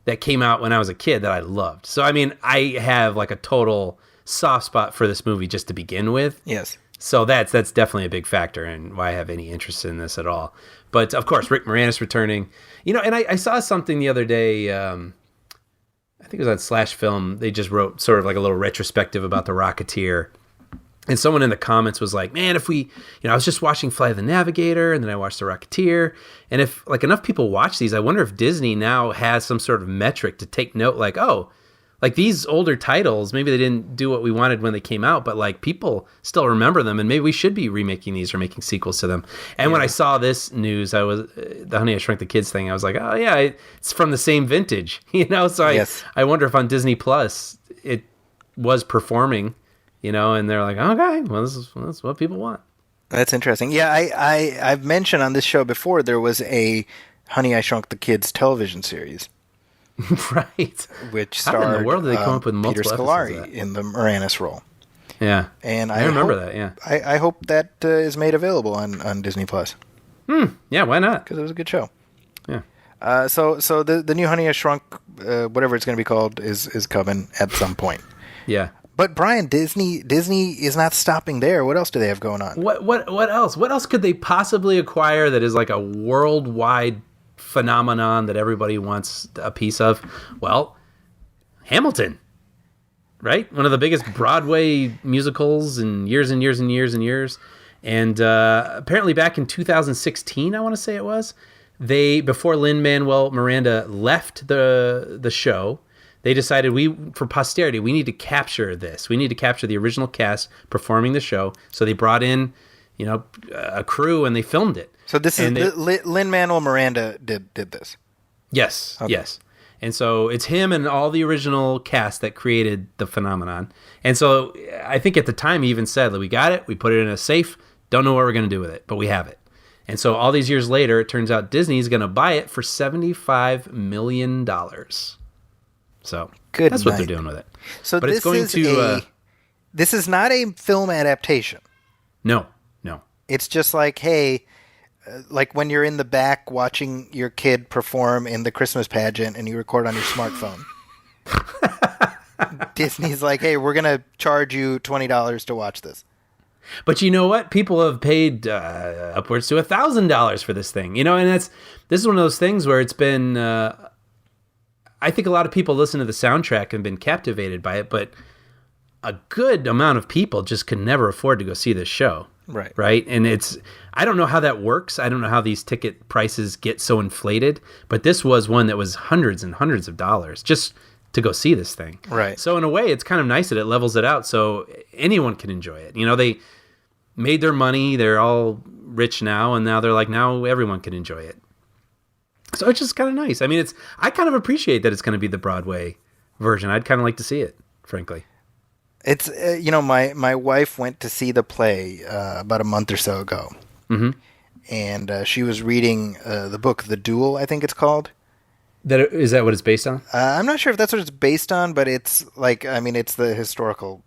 that came out when I was a kid that I loved. So, I mean, I have like a total soft spot for this movie just to begin with. Yes. So that's definitely a big factor in why I have any interest in this at all. But of course, Rick Moranis returning, and I saw something the other day. I think it was on Slash Film. They just wrote sort of like a little retrospective about The Rocketeer. And someone in the comments was like, man, if we, I was just watching Flight of the Navigator and then I watched The Rocketeer. And if like enough people watch these, I wonder if Disney now has some sort of metric to take note, like, oh, like these older titles, maybe they didn't do what we wanted when they came out, but like people still remember them, and maybe we should be remaking these or making sequels to them. And when I saw this news, I was the Honey I Shrunk the Kids thing. I was like, oh yeah, it's from the same vintage, So I wonder if on Disney Plus it was performing, and they're like, okay, well this is what people want. That's interesting. Yeah, I've mentioned on this show before there was a Honey I Shrunk the Kids television series. Right. Which starred How in the world did they come up with multiple Peter Scolari in the Moranis role. Yeah. And I remember that, yeah. I hope that is made available on Disney Plus. Yeah, why not? Because it was a good show. Yeah. So the new Honey I Shrunk, whatever it's going to be called, is coming at some point. Yeah. But Brian, Disney is not stopping there. What else do they have going on? What else? What else could they possibly acquire that is like a worldwide phenomenon that everybody wants a piece of? Well, Hamilton, right? One of the biggest Broadway musicals in years and years and years and years. And apparently back in 2016, I want to say it was, before Lin-Manuel Miranda left the show, they decided for posterity, we need to capture this. We need to capture the original cast performing the show. So they brought in, a crew and they filmed it. So this is Lin-Manuel Miranda did this. Yes, okay. Yes. And so it's him and all the original cast that created the phenomenon. And so I think at the time he even said that we got it, we put it in a safe, don't know what we're going to do with it, but we have it. And so all these years later, it turns out Disney's going to buy it for $75 million. So that's what they're doing with it. So but this this is not a film adaptation. No. It's just like, hey, like when you're in the back watching your kid perform in the Christmas pageant and you record on your smartphone. Disney's like, hey, we're going to charge you $20 to watch this. But you know what? People have paid upwards to $1,000 for this thing, and this is one of those things where it's been, I think a lot of people listen to the soundtrack and been captivated by it, but a good amount of people just could never afford to go see this show. Right. And I don't know how that works. I don't know how these ticket prices get so inflated, but this was one that was hundreds and hundreds of dollars just to go see this thing. Right. So in a way, it's kind of nice that it levels it out so anyone can enjoy it. They made their money. They're all rich now. And now they're like, now everyone can enjoy it. So it's just kind of nice. I mean, I kind of appreciate that it's going to be the Broadway version. I'd kind of like to see it, frankly. It's, my wife went to see the play about a month or so ago. Mm-hmm. And she was reading the book, The Duel, I think it's called. Is that what it's based on? I'm not sure if that's what it's based on, but it's like, it's the historical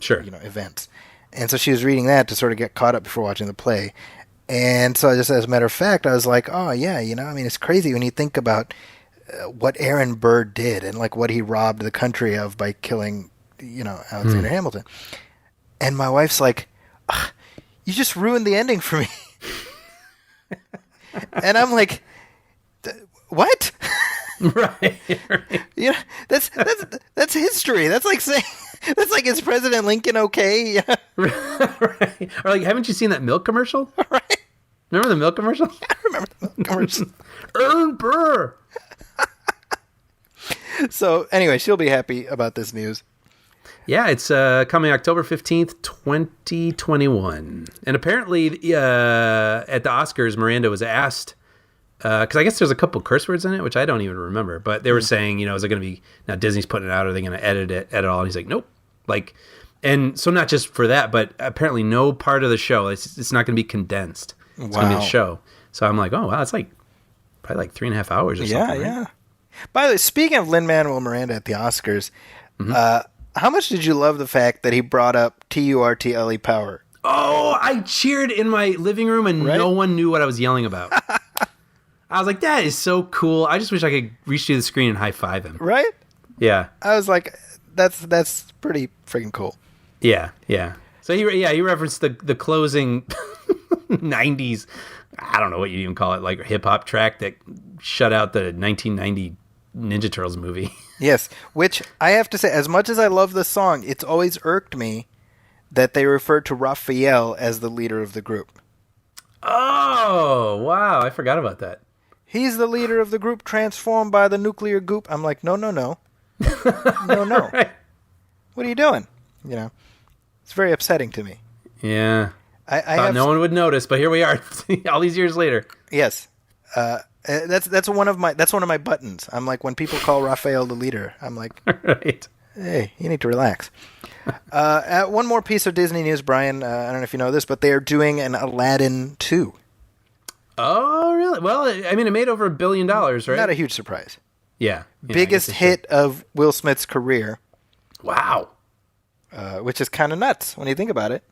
events. And so she was reading that to sort of get caught up before watching the play. And so just as a matter of fact, I was like, oh, yeah, it's crazy when you think about what Aaron Burr did and like what he robbed the country of by killing Alexander Hamilton. And my wife's like, you just ruined the ending for me. And I'm like, what? Right. That's history. That's like saying, is President Lincoln okay? Yeah. Right. Or like, haven't you seen that milk commercial? Right. Remember the milk commercial? Yeah, I remember the milk commercial. Ern Burr. So anyway, she'll be happy about this news. Yeah, it's coming October 15th, 2021. And apparently at the Oscars, Miranda was asked, because I guess there's a couple curse words in it, which I don't even remember, but they were saying, is it going to be, now Disney's putting it out, are they going to edit it all? And he's like, nope. Like, and so not just for that, but apparently no part of the show, it's not going to be condensed. It's going to be a show. So I'm like, oh, wow, it's like probably like 3.5 hours or something. Yeah. By the way, speaking of Lin-Manuel Miranda at the Oscars, how much did you love the fact that he brought up Turtle Power? Oh, I cheered in my living room and no one knew what I was yelling about. I was like, that is so cool. I just wish I could reach through the screen and high five him. Right? Yeah. I was like, that's pretty freaking cool. Yeah. So he referenced the closing 90s, I don't know what you even call it, like hip hop track that shut out the 1990 Ninja Turtles movie. Yes, which I have to say, as much as I love the song, it's always irked me that they refer to Raphael as the leader of the group. Oh, wow. I forgot about that. He's the leader of the group transformed by the nuclear goop. I'm like, no. No. Right. What are you doing? It's very upsetting to me. Yeah. I thought no one would notice, but here we are all these years later. Yes. That's one of my buttons. I'm like, when people call Raphael the leader, I'm like, right. Hey, you need to relax. One more piece of Disney news, Brian. I don't know if you know this, but they are doing an Aladdin 2. Oh, really? Well, I mean, it made over $1 billion, right? Not a huge surprise. Yeah. Biggest hit of Will Smith's career. Wow. Which is kind of nuts when you think about it.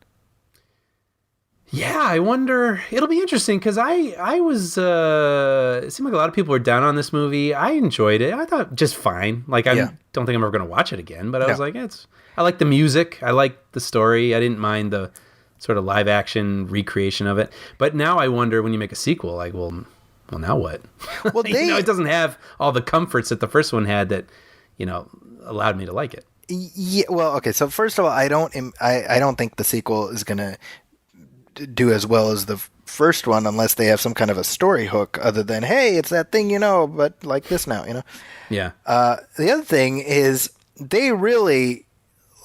Yeah, I wonder. It'll be interesting because I was. It seemed like a lot of people were down on this movie. I enjoyed it. I thought just fine. Like I don't think I'm ever going to watch it again. But I was like, I like the music. I like the story. I didn't mind the sort of live action recreation of it. But now I wonder when you make a sequel, like, well, now what? Well, it doesn't have all the comforts that the first one had that allowed me to like it. Yeah. Well, okay. So first of all, I don't think the sequel is going to do as well as the first one unless they have some kind of a story hook other than, hey, it's that thing, but like this now, Yeah. The other thing is they really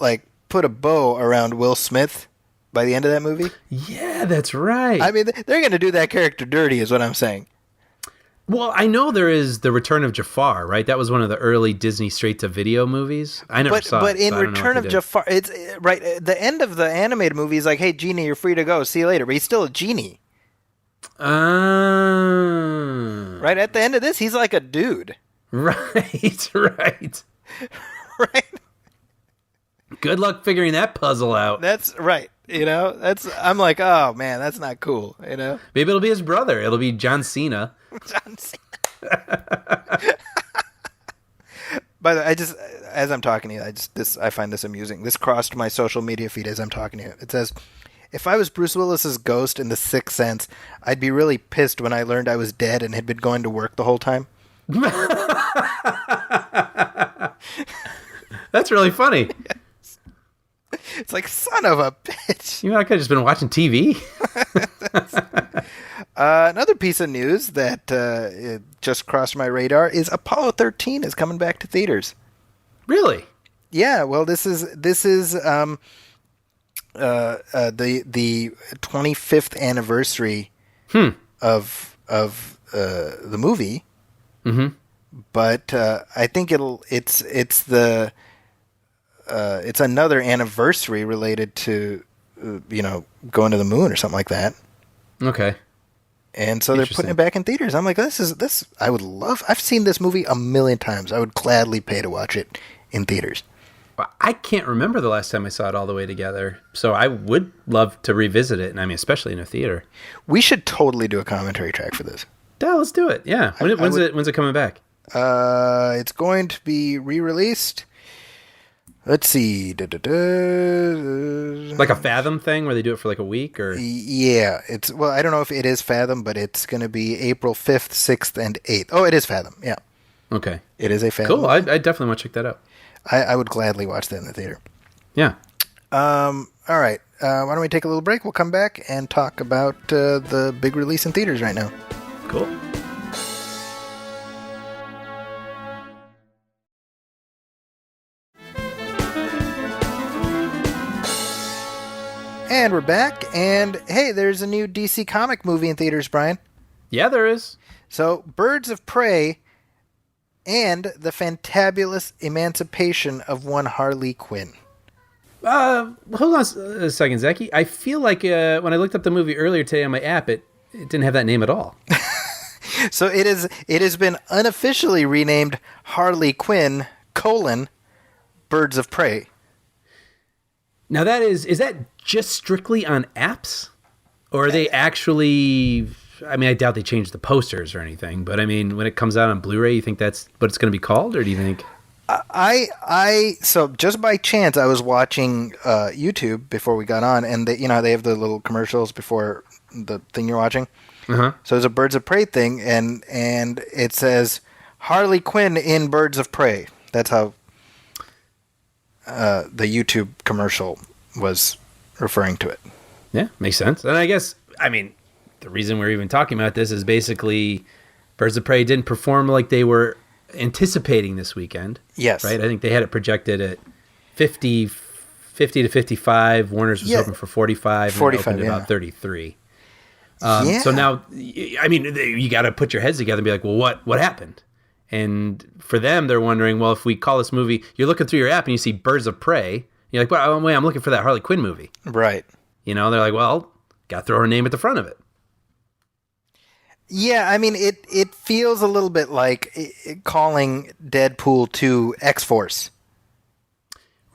like put a bow around Will Smith by the end of that movie. Yeah, that's right. I mean, they're going to do that character dirty is what I'm saying. Well, I know there is The Return of Jafar, right? That was one of the early Disney straight-to-video movies. I never saw it. But in Return of Jafar, it's right. The end of the animated movie is like, "Hey, genie, you're free to go. See you later." But he's still a genie. Right at the end of this, he's like a dude. Right. Right. Good luck figuring that puzzle out. That's right. I'm like, oh man, that's not cool. Maybe it'll be his brother. It'll be John Cena. John Cena. By the way, as I'm talking to you, I find this amusing. This crossed my social media feed as I'm talking to you. It says, if I was Bruce Willis's ghost in The Sixth Sense, I'd be really pissed when I learned I was dead and had been going to work the whole time. That's really funny. Yes. It's like, son of a bitch. I could have just been watching TV. Another piece of news that it just crossed my radar is Apollo 13 is coming back to theaters. Really? Yeah. Well, this is the 25th anniversary of the movie. Mm-hmm. But I think it's another anniversary related to going to the moon or something like that. Okay. And so they're putting it back in theaters. I'm like, this I would love. I've seen this movie a million times. I would gladly pay to watch it in theaters. I can't remember the last time I saw it all the way together. So I would love to revisit it, and I mean, especially in a theater. We should totally do a commentary track for this. Yeah, let's do it. Yeah. When's it coming back? It's going to be re-released. Let's see. Like a Fathom thing where they do it for like a week, or? Yeah. I don't know if it is Fathom, but it's going to be April 5th, 6th, and 8th. Oh, it is Fathom. Yeah. Okay. It is a Fathom. Cool. I definitely want to check that out. I would gladly watch that in the theater. Yeah. All right. Why don't we take a little break? We'll come back and talk about the big release in theaters right now. Cool. And we're back, and hey, there's a new DC comic movie in theaters, Brian. Yeah, there is. So, Birds of Prey and the Fantabulous Emancipation of one Harley Quinn. Hold on a second, Zachy. I feel like when I looked up the movie earlier today on my app, it didn't have that name at all. So it has been unofficially renamed Harley Quinn, Birds of Prey. Now is that just strictly on apps? Or are they actually... I mean, I doubt they changed the posters or anything, but I mean, when it comes out on Blu-ray, you think that's what it's going to be called, or do you think... So just by chance, I was watching YouTube before we got on, and they have the little commercials before the thing you're watching. Uh-huh. So it's a Birds of Prey thing, and it says Harley Quinn in Birds of Prey. That's how the YouTube commercial was referring to it. Yeah, makes sense. And I guess, I mean, the reason we're even talking about this is basically Birds of Prey didn't perform like they were anticipating this weekend. Yes. Right? I think they had it projected at 50 to 55. Warner's was hoping for 45. 45, and it opened about 33. So now, I mean, you got to put your heads together and be like, well, what happened? And for them, they're wondering, well, if we call this movie, you're looking through your app and you see Birds of Prey. You're like, well, wait, I'm looking for that Harley Quinn movie. Right. They're like, well, got to throw her name at the front of it. Yeah, I mean, it feels a little bit like calling Deadpool 2 X-Force.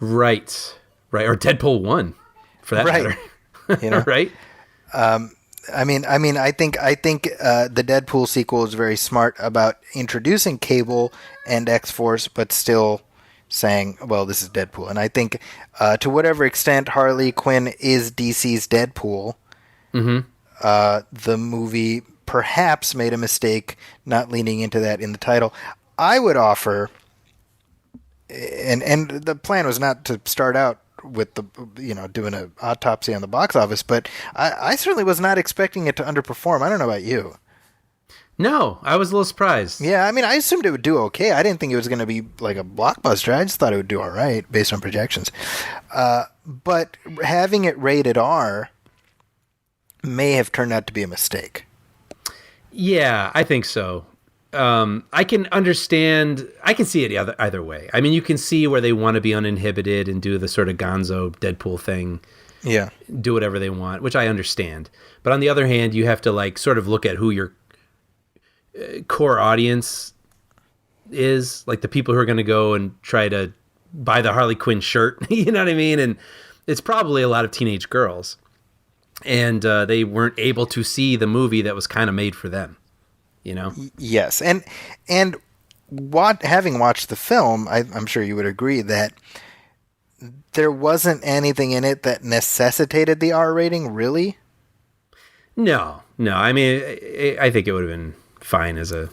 Right. Or Deadpool 1, for that matter. Right? I mean, I think the Deadpool sequel is very smart about introducing Cable and X-Force, but still saying, well, this is Deadpool. And I think to whatever extent Harley Quinn is DC's Deadpool, the movie perhaps made a mistake not leaning into that in the title. I would offer, and the plan was not to start out with doing an autopsy on the box office, but I certainly was not expecting it to underperform. I don't know about you. No, I was a little surprised. Yeah, I mean, I assumed it would do okay. I didn't think it was going to be like a blockbuster. I just thought it would do all right based on projections. But having it rated R may have turned out to be a mistake. Yeah, I think so. I can understand. I can see it either way. I mean, you can see where they want to be uninhibited and do the sort of gonzo Deadpool thing. Yeah. Do whatever they want, which I understand. But on the other hand, you have to sort of look at who your core audience is, like the people who are going to go and try to buy the Harley Quinn shirt. You know what I mean? And it's probably a lot of teenage girls. And they weren't able to see the movie that was kind of made for them. Yes, and having watched the film, I'm sure you would agree that there wasn't anything in it that necessitated the R rating, really? No. I mean, I think it would have been fine as a...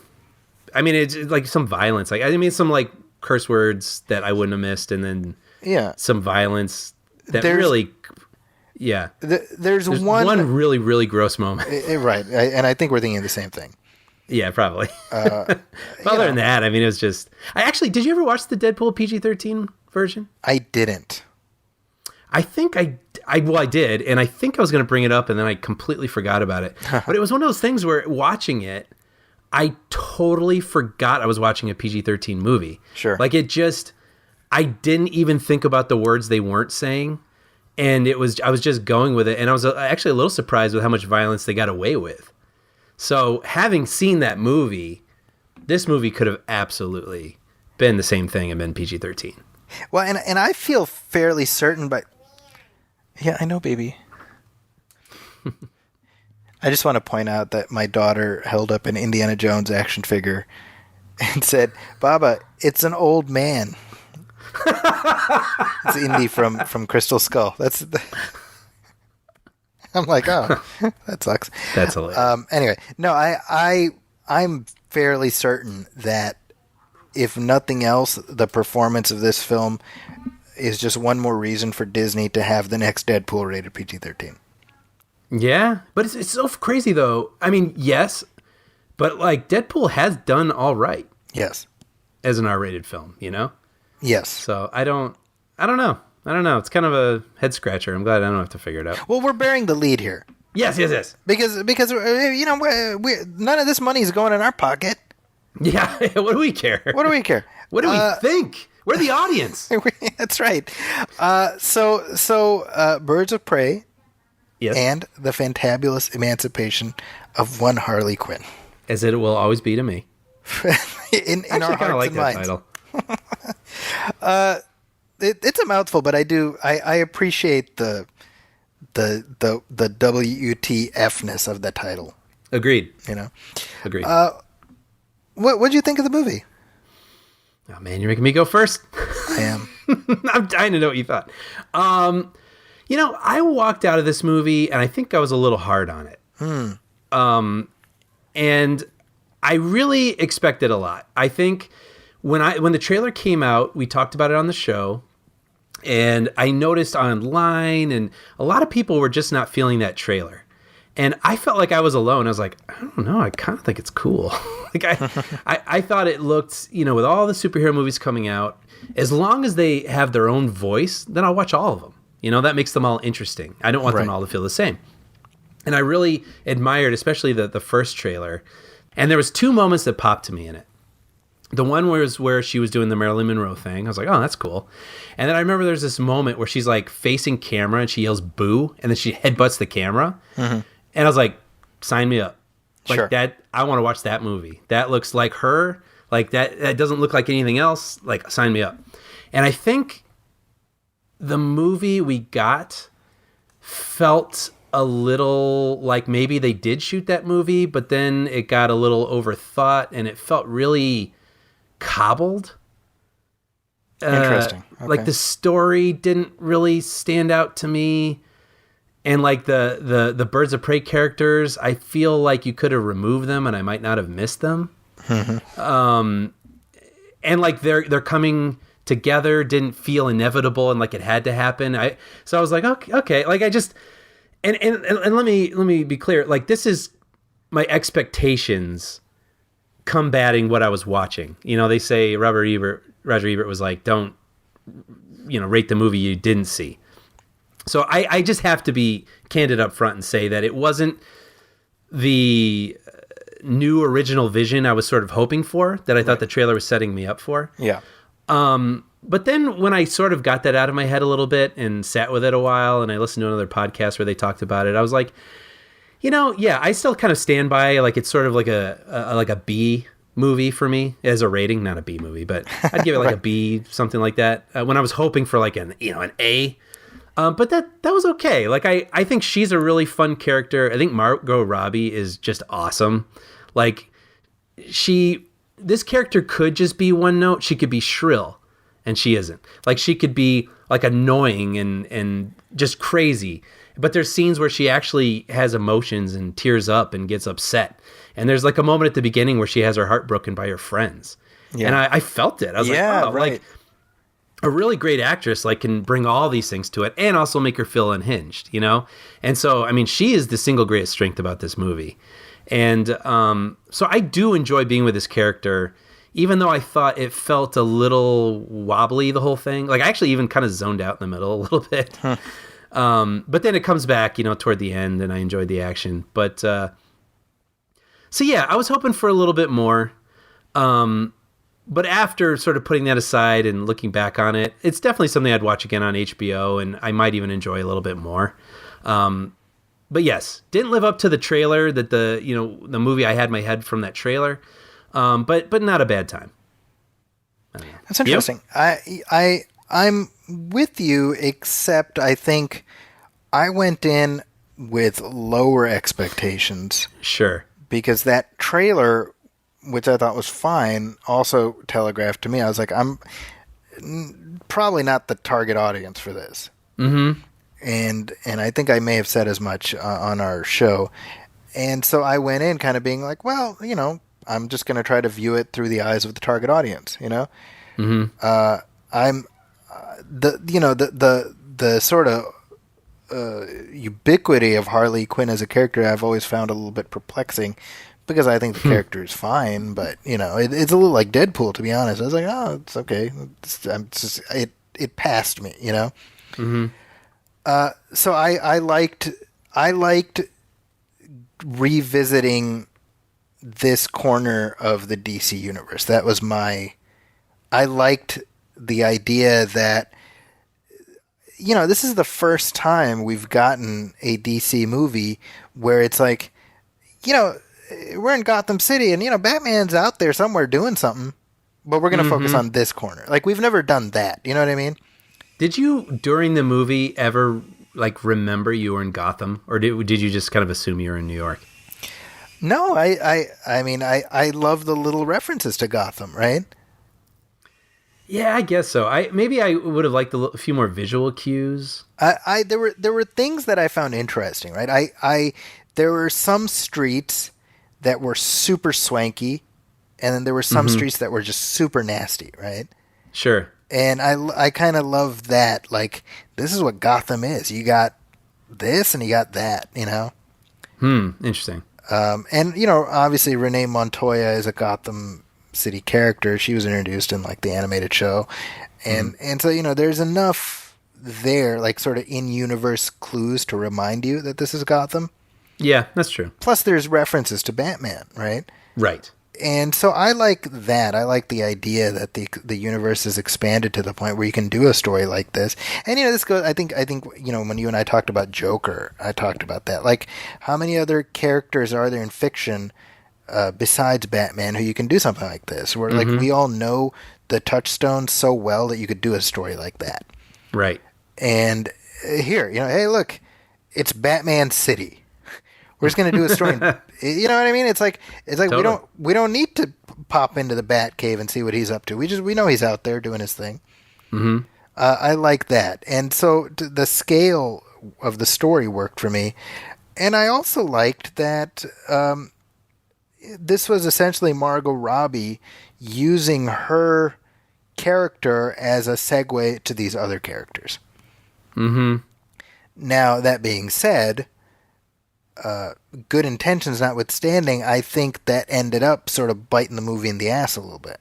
I mean, it's like some violence. Some curse words that I wouldn't have missed, and then some violence that really... Yeah. There's one really, really gross moment. Right, and I think we're thinking the same thing. Yeah, probably. Other than that, I mean, it was just... did you ever watch the Deadpool PG-13 version? I didn't. I think I did, and I think I was going to bring it up, and then I completely forgot about it. But it was one of those things where watching it, I totally forgot I was watching a PG-13 movie. Sure. I didn't even think about the words they weren't saying, and I was just going with it, and I was actually a little surprised with how much violence they got away with. So, having seen that movie, this movie could have absolutely been the same thing and been PG-13. Well, and I feel fairly certain, but... Yeah, I know, baby. I just want to point out that my daughter held up an Indiana Jones action figure and said, "Baba, it's an old man." It's Indy from Crystal Skull. I'm like, oh, that sucks. That's hilarious. Anyway, no, I'm fairly certain that if nothing else, the performance of this film is just one more reason for Disney to have the next Deadpool rated PG-13. Yeah, but it's so crazy though. I mean, yes, but Deadpool has done all right. Yes. As an R-rated film, Yes. So I don't know. I don't know. It's kind of a head scratcher. I'm glad I don't have to figure it out. Well, we're bearing the lead here. Yes. Because you know, we none of this money is going in our pocket. Yeah. What do we care? What do we care? What do we think? We're the audience. That's right. So Birds of Prey Yes. and the fantabulous emancipation of one Harley Quinn. As it will always be to me. in I our actually kind of hearts like and that minds. title. It's a mouthful, but I appreciate the WTFness of the title. Agreed. You know. Agreed. What'd you think of the movie? Oh man, you're making me go first. I am. I'm dying to know what you thought. You know, I walked out of this movie and I think I was a little hard on it. And I really expected a lot. I think when the trailer came out, we talked about it on the show, and I noticed online, and a lot of people were just not feeling that trailer. And I felt like I was alone. I was like, I don't know. I kind of think it's cool. Like I thought it looked, you know, with all the superhero movies coming out, as long as they have their own voice, then I'll watch all of them. You know, that makes them all interesting. I don't want them all to feel the same. And I really admired, especially the first trailer. And there was two moments that popped to me in it. The one was where she was doing the Marilyn Monroe thing. I was like, oh, that's cool. And then I remember there's this moment where she's like facing camera and she yells boo, and then she headbutts the camera. Mm-hmm. And I was like, sign me up. Like Sure. that, I want to watch that movie. That looks like her. Like that doesn't look like anything else. Like, sign me up. And I think the movie we got felt a little like maybe they did shoot that movie, but then it got a little overthought and it felt really cobbled. Interesting. Okay. Like the story didn't really stand out to me. And like the Birds of Prey characters, I feel like you could have removed them and I might not have missed them. And like they're coming together didn't feel inevitable and like it had to happen. So I was like, okay. Like I just and let me be clear. Like this is my expectations combating what I was watching. You know, they say Roger Ebert was like, don't, you know, rate the movie you didn't see. So I just have to be candid up front and say that it wasn't the new original vision I was sort of hoping for, that I thought the trailer was setting me up for. Yeah. But then when I sort of got that out of my head a little bit and sat with it a while, and I listened to another podcast where they talked about it, I was like, you know, yeah, I still kind of stand by, like, it's sort of like a B movie for me as a rating, not a B movie, but I'd give it like a B, something like that. When I was hoping for like an A. But that was okay. Like I think she's a really fun character. I think Margot Robbie is just awesome. Like this character could just be one note. She could be shrill, and she isn't. Like she could be like annoying and just crazy. But there's scenes where she actually has emotions and tears up and gets upset. And there's like a moment at the beginning where she has her heart broken by her friends. Yeah. And I felt it. I was like, oh, right. Like a really great actress like can bring all these things to it and also make her feel unhinged, you know? And so, I mean, she is the single greatest strength about this movie. And so I do enjoy being with this character, even though I thought it felt a little wobbly, the whole thing. Like I actually even kind of zoned out in the middle a little bit. But then it comes back, you know, toward the end, and I enjoyed the action. But so yeah, I was hoping for a little bit more. But after sort of putting that aside and looking back on it, it's definitely something I'd watch again on HBO, and I might even enjoy a little bit more. But yes, didn't live up to the trailer that the movie I had in my head from that trailer. But not a bad time. That's interesting. I'm with you, except I think I went in with lower expectations. Sure. Because that trailer, which I thought was fine, also telegraphed to me. I was like, I'm probably not the target audience for this. Mm-hmm. And I think I may have said as much on our show. And so I went in kind of being like, well, you know, I'm just going to try to view it through the eyes of the target audience, you know? Mm-hmm. The sort of ubiquity of Harley Quinn as a character I've always found a little bit perplexing, because I think the character is fine, but you know, it's a little like Deadpool, to be honest. I was like, oh, it's okay. It passed me, you know. So I liked revisiting this corner of the DC universe. That was I liked the idea that, this is the first time we've gotten a DC movie where it's like, we're in Gotham City and, Batman's out there somewhere doing something, but we're going to focus on this corner. Like, we've never done that. You know what I mean? Did you, during the movie, ever, remember you were in Gotham? Or did you just kind of assume you were in New York? No, I love the little references to Gotham, right? Yeah, I guess so. Maybe I would have liked a few more visual cues. There were things that I found interesting, right? There were some streets that were super swanky, and then there were some streets that were just super nasty, right? Sure. And I kind of love that. Like, this is what Gotham is. You got this and you got that, Interesting. And, obviously Renee Montoya is a Gotham City character. She was introduced in, the animated show. And so, there's enough there, sort of in-universe clues to remind you that this is Gotham. Yeah, that's true. Plus, there's references to Batman, right? Right. And so I like that. I like the idea that the universe is expanded to the point where you can do a story like this. And this goes. I think when you and I talked about Joker, I talked about that. Like, how many other characters are there in fiction besides Batman who you can do something like this? Where we all know the touchstones so well that you could do a story like that. Right. And here, hey, look, it's Batman City. We're just going to do a story. You know what I mean? It's like totally. we don't need to pop into the Bat Cave and see what he's up to. We know he's out there doing his thing. Mm-hmm. I like that, and so the scale of the story worked for me, and I also liked that this was essentially Margot Robbie using her character as a segue to these other characters. Mm-hmm. Now, that being said, good intentions notwithstanding, I think that ended up sort of biting the movie in the ass a little bit.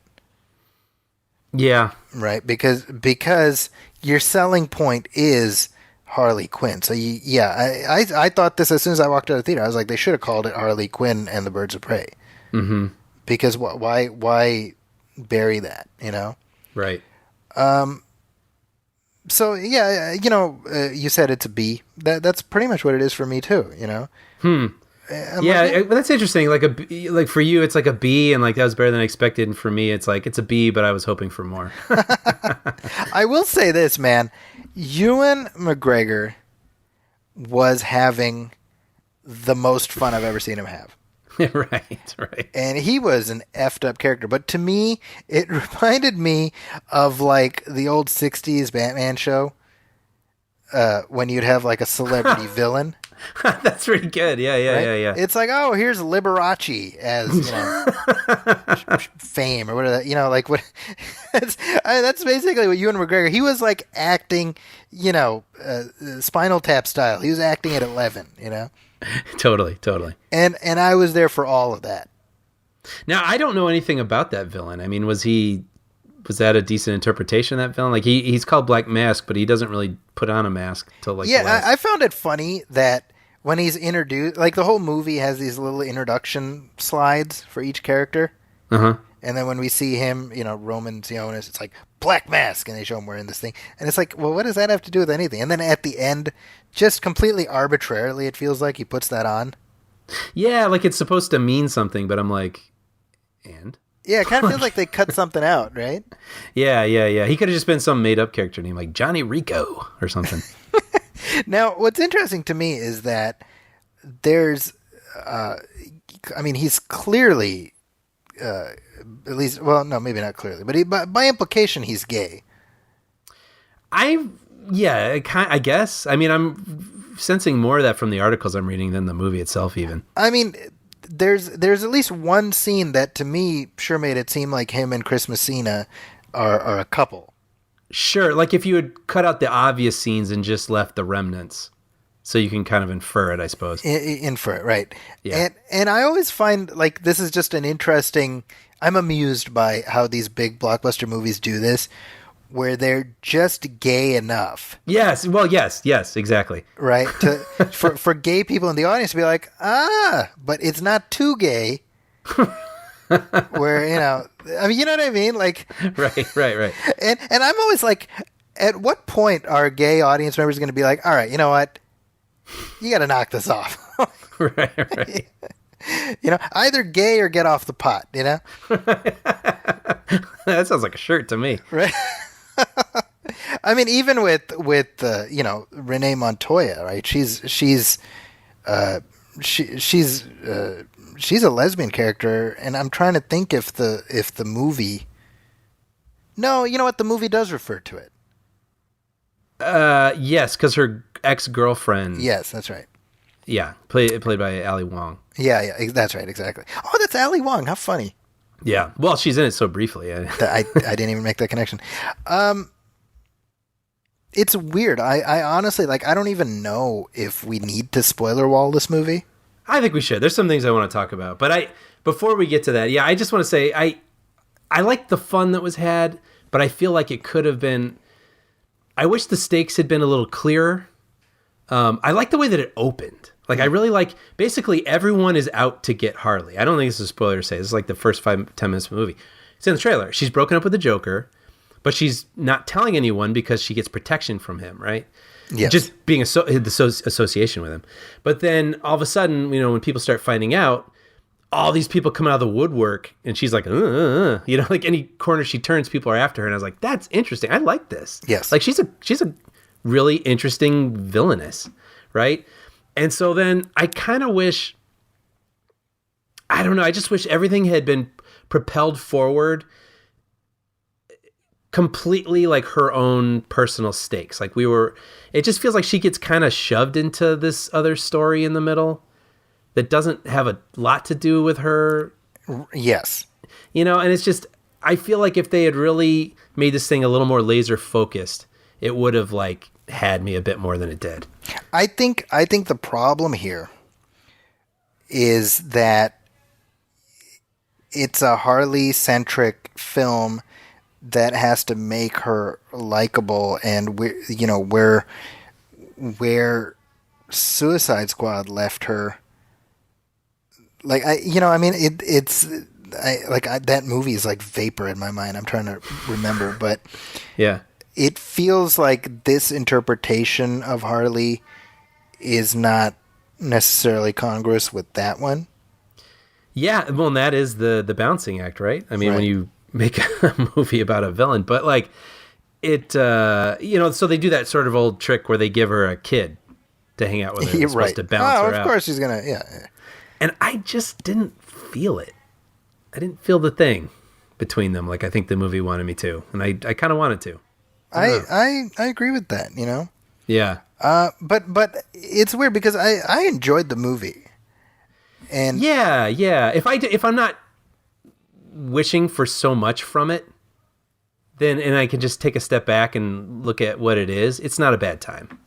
Yeah. Right? Because your selling point is Harley Quinn. So, I thought this as soon as I walked out of the theater. I was like, they should have called it Harley Quinn and the Birds of Prey. Mm-hmm. Because why bury that, Right. So, you said it's a B. That's pretty much what it is for me, too, Yeah, that's interesting. Like for you, it's like a B, and that was better than I expected. And for me, it's a B, but I was hoping for more. I will say this, man. Ewan McGregor was having the most fun I've ever seen him have. Right. And he was an effed up character. But to me, it reminded me of the old 60s Batman show when you'd have a celebrity villain. That's pretty good. Yeah. It's here's Liberace as, fame or whatever, what that's basically what Ewan McGregor, he was acting, Spinal Tap style. He was acting at 11, Totally. And I was there for all of that. Now, I don't know anything about that villain. I mean, was that a decent interpretation of that villain? He's called Black Mask, but he doesn't really put on a mask till I found it funny that when he's introduced, the whole movie has these little introduction slides for each character. Uh-huh. And then when we see him, Roman Sionis, it's Black Mask, and they show him wearing this thing. And it's well, what does that have to do with anything? And then at the end, just completely arbitrarily, it feels like he puts that on. Yeah, it's supposed to mean something, but I'm and? Yeah, it kind of feels like they cut something out, right? Yeah. He could have just been some made-up character named Johnny Rico or something. Now, what's interesting to me is that there's, he's clearly, at least, well, no, maybe not clearly, but by implication, he's gay. I guess. I'm sensing more of that from the articles I'm reading than the movie itself, even. There's at least one scene that to me sure made it seem like him and Chris Messina are a couple. Sure, if you had cut out the obvious scenes and just left the remnants, so you can kind of infer it, I suppose. Infer it, right? Yeah. And I always find this is just an interesting. I'm amused by how these big blockbuster movies do this, where they're just gay enough. Yes. Well, yes, exactly. Right? For gay people in the audience to be like, but it's not too gay. Where, I mean, you know what I mean? Like, Right. And I'm always like, at what point are gay audience members going to be like, all right, you know what? You got to knock this off. Right. Either gay or get off the pot, That sounds like a shirt to me. Right. I mean, even with Renee Montoya, right? She's a lesbian character, and I'm trying to think if the movie. No, you know what? The movie does refer to it. Yes, because her ex-girlfriend. Yes, that's right. Yeah, played by Ali Wong. Yeah, that's right, exactly. Oh, that's Ali Wong. How funny. Yeah, well, she's in it so briefly. I didn't even make that connection. It's weird. I honestly, I don't even know if we need to spoiler wall this movie. I think we should. There's some things I want to talk about, but before we get to that, I just want to say I like the fun that was had, but I feel like it could have been. I wish the stakes had been a little clearer. I like the way that it opened. I really like, basically everyone is out to get Harley. I don't think this is a spoiler to say. This is like the first 5-10 minutes of the movie. It's in the trailer. She's broken up with the Joker, but she's not telling anyone because she gets protection from him, right? Yes. Just being association with him. But then all of a sudden, when people start finding out, all these people come out of the woodwork, and she's like, any corner she turns, people are after her. And I was like, that's interesting. I like this. Yes. She's a really interesting villainess, right? And so then I kind of wish, I don't know, I just wish everything had been propelled forward completely like her own personal stakes. It just feels like she gets kind of shoved into this other story in the middle that doesn't have a lot to do with her. Yes. And it's just, I feel like if they had really made this thing a little more laser focused, it would have had me a bit more than it did. I think the problem here is that it's a Harley-centric film that has to make her likable, and where Suicide Squad left her, that movie is like vapor in my mind. I'm trying to remember, but yeah. It feels like this interpretation of Harley is not necessarily congruous with that one. Yeah, well, and that is the balancing act, right? I mean, right. When you make a movie about a villain, but so they do that sort of old trick where they give her a kid to hang out with her. It's right. Supposed to balance her out. Of course she's gonna, yeah. And I just didn't feel it. I didn't feel the thing between them like I think the movie wanted me to, and I kind of wanted to. I agree with that, Yeah. But it's weird because I enjoyed the movie. And yeah. If I'm not wishing for so much from it, then and I can just take a step back and look at what it is, it's not a bad time.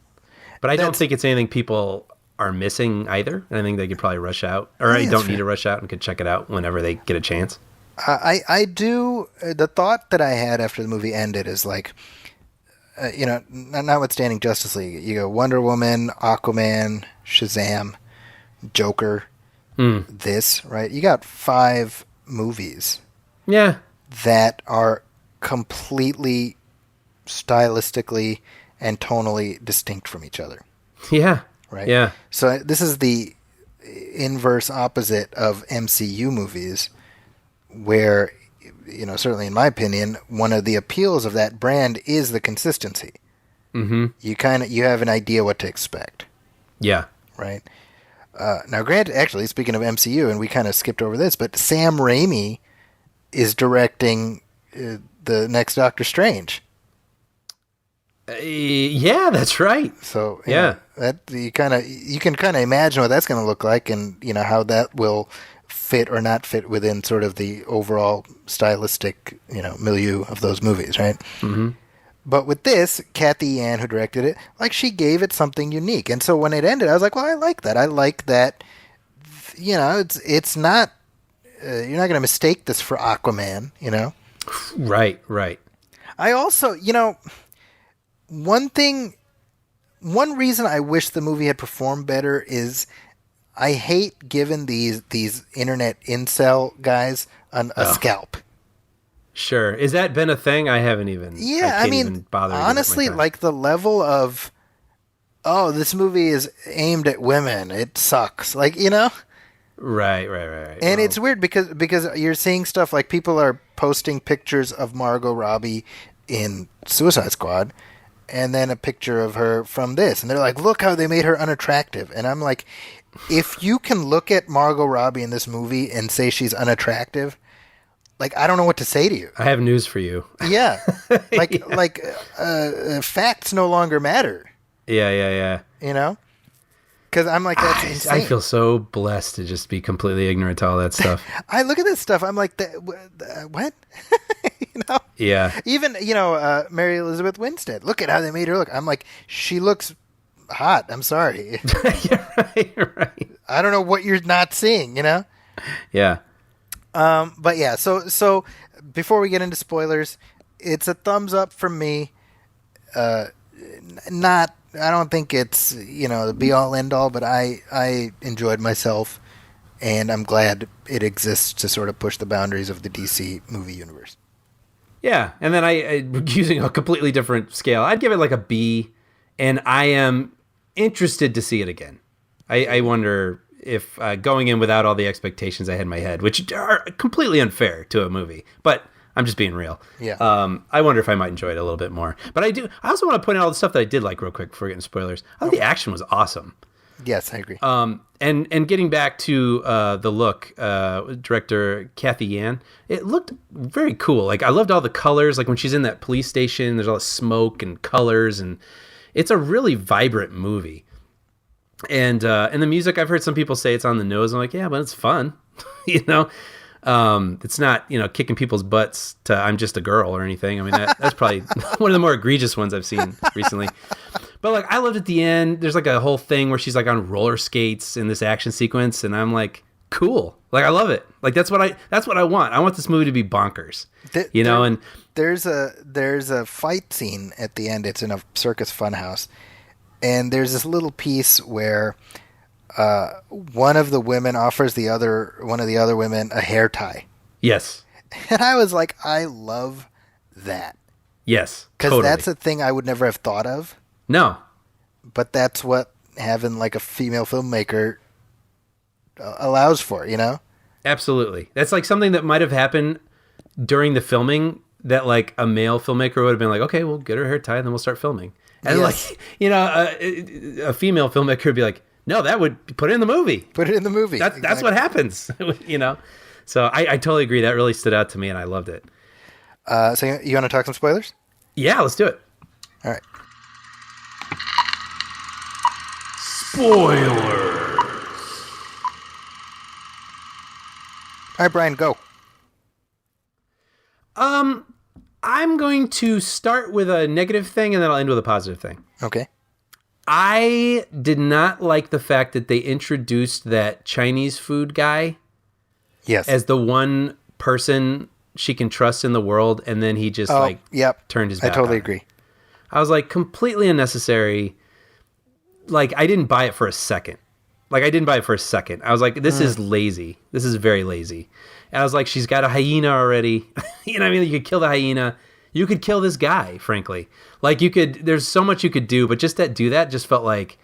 But I don't think it's anything people are missing either. And I think they could probably rush out, or I don't need to rush out and could check it out whenever they get a chance. I do. The thought that I had after the movie ended is notwithstanding Justice League, you go Wonder Woman, Aquaman, Shazam, Joker, this, right? You got 5 movies. Yeah. That are completely stylistically and tonally distinct from each other. Yeah. Right? Yeah. So this is the inverse opposite of MCU movies where, certainly in my opinion, one of the appeals of that brand is the consistency. Mm-hmm. You have an idea what to expect. Yeah. Right? Now, granted, actually, speaking of MCU, and we kind of skipped over this, but Sam Raimi is directing the next Doctor Strange. Yeah, that's right. So that you can kind of imagine what that's going to look like, and how that will fit or not fit within sort of the overall stylistic milieu of those movies, right? Mm-hmm. But with this, Kathy Yan, who directed it, she gave it something unique, and so when it ended, I was like, well, I like that. I like that. It's not. You're not going to mistake this for Aquaman, Right. I also, one reason I wish the movie had performed better is I hate giving these internet incel guys a scalp. Sure. Is that been a thing? I haven't even. Yeah, I mean, honestly, like the level of, oh, this movie is aimed at women. It sucks. Like, Right. And it's weird because you're seeing stuff like people are posting pictures of Margot Robbie in Suicide Squad and then a picture of her from this. And they're like, look how they made her unattractive. And I'm like, if you can look at Margot Robbie in this movie and say she's unattractive, like, I don't know what to say to you. I have news for you. Yeah. Facts no longer matter. Yeah. Because I'm like, that's insane. I feel so blessed to just be completely ignorant to all that stuff. I look at this stuff. I'm like, what? Yeah. Even, Mary Elizabeth Winstead. Look at how they made her look. I'm like, she looks hot. I'm sorry. You're right. I don't know what you're not seeing, Yeah. But yeah, so before we get into spoilers, it's a thumbs up from me. I don't think it's, the be all end all, but I enjoyed myself, and I'm glad it exists to sort of push the boundaries of the DC movie universe. Yeah, and then I using a completely different scale, I'd give it like a B, and I am interested to see it again. I wonder if going in without all the expectations I had in my head, which are completely unfair to a movie, but I'm just being real. Yeah. I wonder if I might enjoy it a little bit more. But I also want to point out all the stuff that I did like real quick before getting spoilers. I thought the action was awesome. Yes, I agree. And getting back to the look, director Kathy Yan, it looked very cool. Like, I loved all the colors. Like when she's in that police station, there's all the smoke and colors, and it's a really vibrant movie. And the music, I've heard some people say it's on the nose. I'm like, yeah, but it's fun, It's not, kicking people's butts to "I'm Just a Girl" or anything. I mean, that's probably one of the more egregious ones I've seen recently. But like, I loved at the end. There's like a whole thing where she's like on roller skates in this action sequence, and I'm like, cool. Like, I love it. Like, that's what I want. I want this movie to be bonkers. And there's a fight scene at the end. It's in a circus funhouse, and there's this little piece where one of the women offers one of the other women a hair tie. Yes. And I was like, I love that. Yes. Because totally. that's a thing I would never have thought of. No. But that's what having like a female filmmaker allows for, Absolutely. That's like something that might have happened during the filming that like a male filmmaker would have been like, okay, we'll get her hair tied and then we'll start filming. And yes. A female filmmaker would be like, no, that would put it in the movie. Put it in the movie. That's what happens, So I totally agree. That really stood out to me, and I loved it. So you want to talk some spoilers? Yeah, let's do it. All right. Spoilers. All right, Brian, go. I'm going to start with a negative thing, and then I'll end with a positive thing. Okay. I did not like the fact that they introduced that Chinese food guy Yes. as the one person she can trust in the world, and then he just turned his back I totally on her. agree. I was like, completely unnecessary. Like, I didn't buy it for a second. I was like, this is lazy. This is very lazy. And I was like, she's got a hyena already. You could kill the hyena. You could kill this guy, frankly. Like, there's so much you could do, but just do that just felt like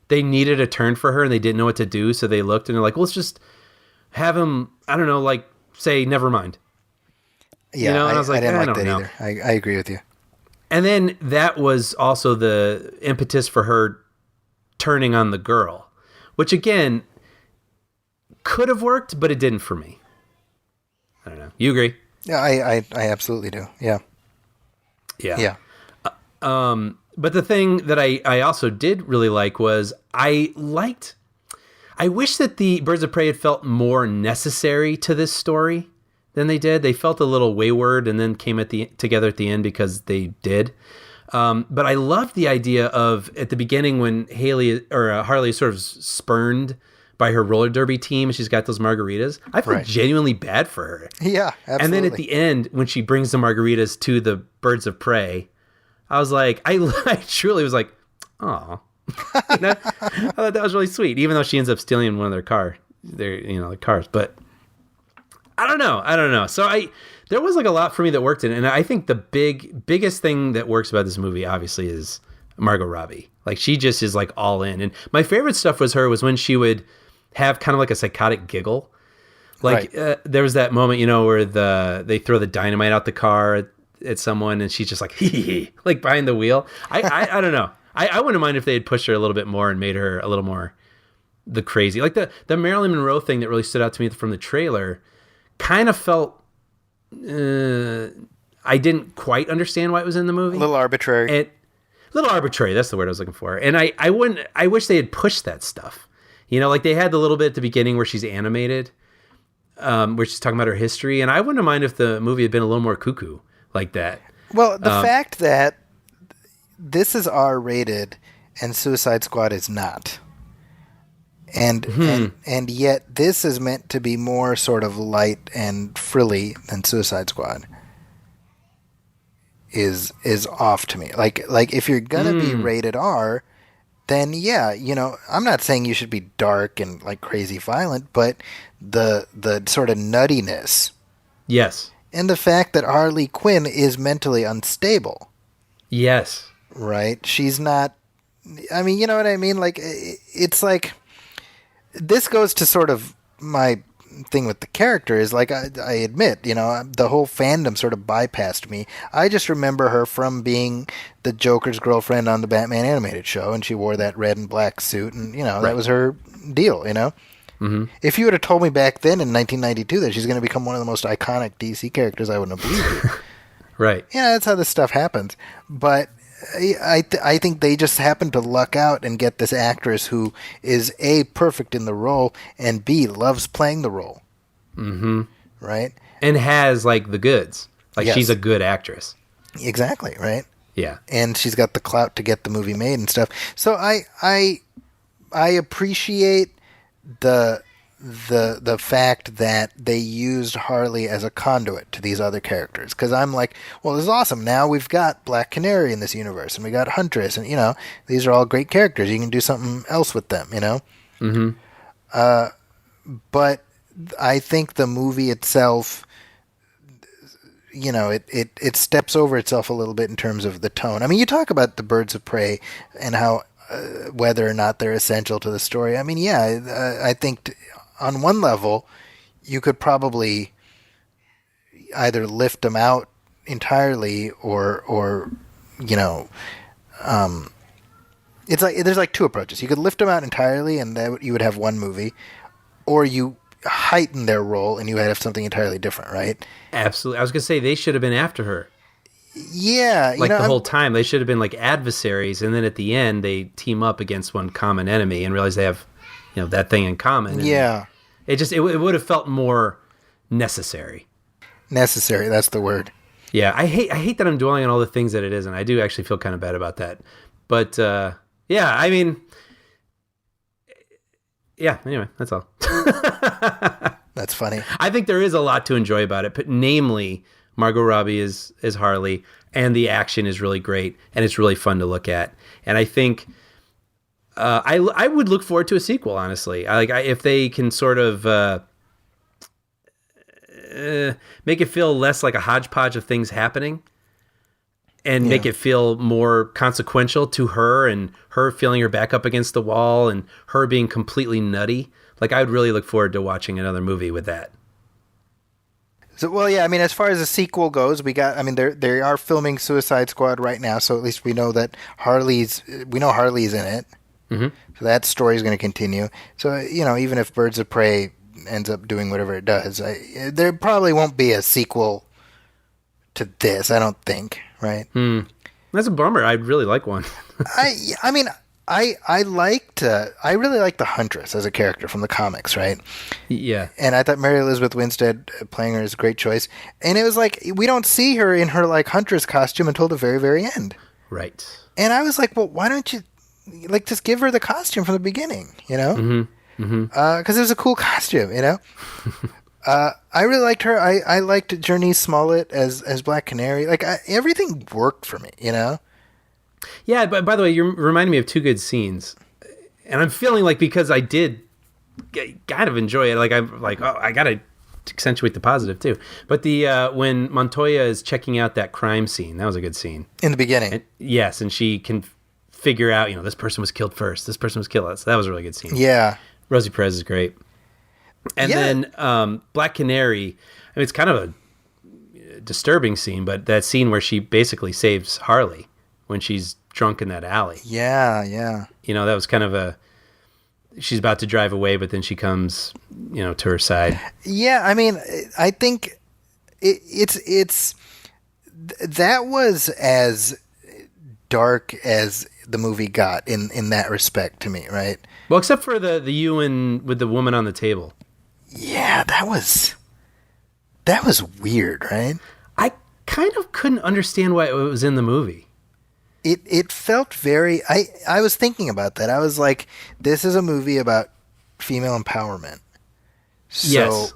they needed a turn for her and they didn't know what to do. So they looked and they're like, well, let's just have him, I don't know, like say, never mind. Yeah, and I was like, I didn't like don't that know. either. I agree with you. And then that was also the impetus for her turning on the girl, which again could have worked, but it didn't for me. I don't know. You agree? Yeah, I absolutely do. Yeah. Yeah. But the thing that I also did really like was I wish that the Birds of Prey had felt more necessary to this story than they did. They felt a little wayward and then came together at the end because they did. But I loved the idea of at the beginning when Harley is sort of spurned by her roller derby team and she's got those margaritas. I feel Right. genuinely bad for her. Yeah, absolutely. And then at the end, when she brings the margaritas to the birds of prey, I was like, I truly was like, oh, I thought that was really sweet. Even though she ends up stealing one of their cars. But I don't know. So there was like a lot for me that worked in it. And I think the biggest thing that works about this movie, obviously, is Margot Robbie. Like, she just is like all in. And my favorite stuff was when she would have kind of like a psychotic giggle. Like, Right. there was that moment, where they throw the dynamite out the car at someone and she's just like, hee, like behind the wheel. I don't know. I wouldn't mind if they had pushed her a little bit more and made her a little more the crazy. Like the Marilyn Monroe thing that really stood out to me from the trailer kind of felt, I didn't quite understand why it was in the movie. A little arbitrary. A little arbitrary. That's the word I was looking for. And I wish they had pushed that stuff. Like they had the little bit at the beginning where she's animated, where she's talking about her history. And I wouldn't mind if the movie had been a little more cuckoo like that. Well, the fact that this is R-rated and Suicide Squad is not. And yet this is meant to be more sort of light and frilly than Suicide Squad is off to me. Like if you're gonna be rated R, then yeah, I'm not saying you should be dark and like crazy violent, but the sort of nuttiness. Yes. And the fact that Harley Quinn is mentally unstable. Yes. Right? She's not... I mean, you know what I mean? Like, it's like... This goes to sort of my thing with the character is, like, I admit, the whole fandom sort of bypassed me. I just remember her from being the Joker's girlfriend on the Batman animated show, and she wore that red and black suit, and, that was her deal, Mm-hmm. If you would have told me back then in 1992 that she's going to become one of the most iconic DC characters, I wouldn't have believed you. Right. Yeah, that's how this stuff happens. But I think they just happen to luck out and get this actress who is A, perfect in the role, and B, loves playing the role. Mm-hmm. Right? And has, like, the goods. Like, Yes. she's a good actress. Exactly, right? Yeah. And she's got the clout to get the movie made and stuff. So I appreciate the fact that they used Harley as a conduit to these other characters, because I'm like, well, this is awesome. Now we've got Black Canary in this universe, and we got Huntress, and these are all great characters. You can do something else with them, Mm-hmm. But I think the movie itself, it steps over itself a little bit in terms of the tone. I mean, you talk about the Birds of Prey and how whether or not they're essential to the story. I mean, yeah, I think on one level, you could probably either lift them out entirely or it's like there's like two approaches. You could lift them out entirely and you would have one movie, or you heighten their role and you would have something entirely different, right? Absolutely. I was going to say they should have been after her. Yeah. Like the whole time. They should have been like adversaries, and then at the end they team up against one common enemy and realize they have, that thing in common. And yeah. It would have felt more necessary. Necessary, that's the word. Yeah, I hate that I'm dwelling on all the things that it isn't. I do actually feel kind of bad about that. But yeah, I mean, yeah, anyway, that's all. That's funny. I think there is a lot to enjoy about it, but namely Margot Robbie is Harley, and the action is really great, and it's really fun to look at. And I think I would look forward to a sequel, honestly. If they can sort of make it feel less like a hodgepodge of things happening, and make it feel more consequential to her, and her feeling her back up against the wall, and her being completely nutty. Like, I would really look forward to watching another movie with that. So, well, yeah, I mean, as far as the sequel goes, they are filming Suicide Squad right now, so at least we know that Harley's in it. Mm-hmm. So that story is going to continue. So, even if Birds of Prey ends up doing whatever it does, there probably won't be a sequel to this, I don't think, right? That's a bummer. I'd really like one. I mean, I really liked the Huntress as a character from the comics, right? Yeah. And I thought Mary Elizabeth Winstead playing her is a great choice. And it was like, we don't see her in her like Huntress costume until the very, very end. Right. And I was like, well, why don't you just give her the costume from the beginning, Mm-hmm. because it was a cool costume, you know. I really liked her. I liked Jurnee Smollett as Black Canary. Like everything worked for me, you know. Yeah, but by the way, you're reminding me of two good scenes, and I'm feeling like because I did kind of enjoy it, like I'm like, oh, I gotta accentuate the positive too. But the when Montoya is checking out that crime scene, that was a good scene In the beginning. And, yes, and she can figure out, this person was killed first. This person was killed. So that was a really good scene. Yeah. Rosie Perez is great. And then Black Canary, I mean, it's kind of a disturbing scene, but that scene where she basically saves Harley when she's drunk in that alley. Yeah, yeah. That was kind of she's about to drive away, but then she comes, to her side. Yeah, I mean, I think it's that was as dark as the movie got in that respect to me, right? Well, except for the Ewan with the woman on the table. Yeah, that was weird, right? I kind of couldn't understand why it was in the movie. It felt very... I was thinking about that. I was like, this is a movie about female empowerment. So yes.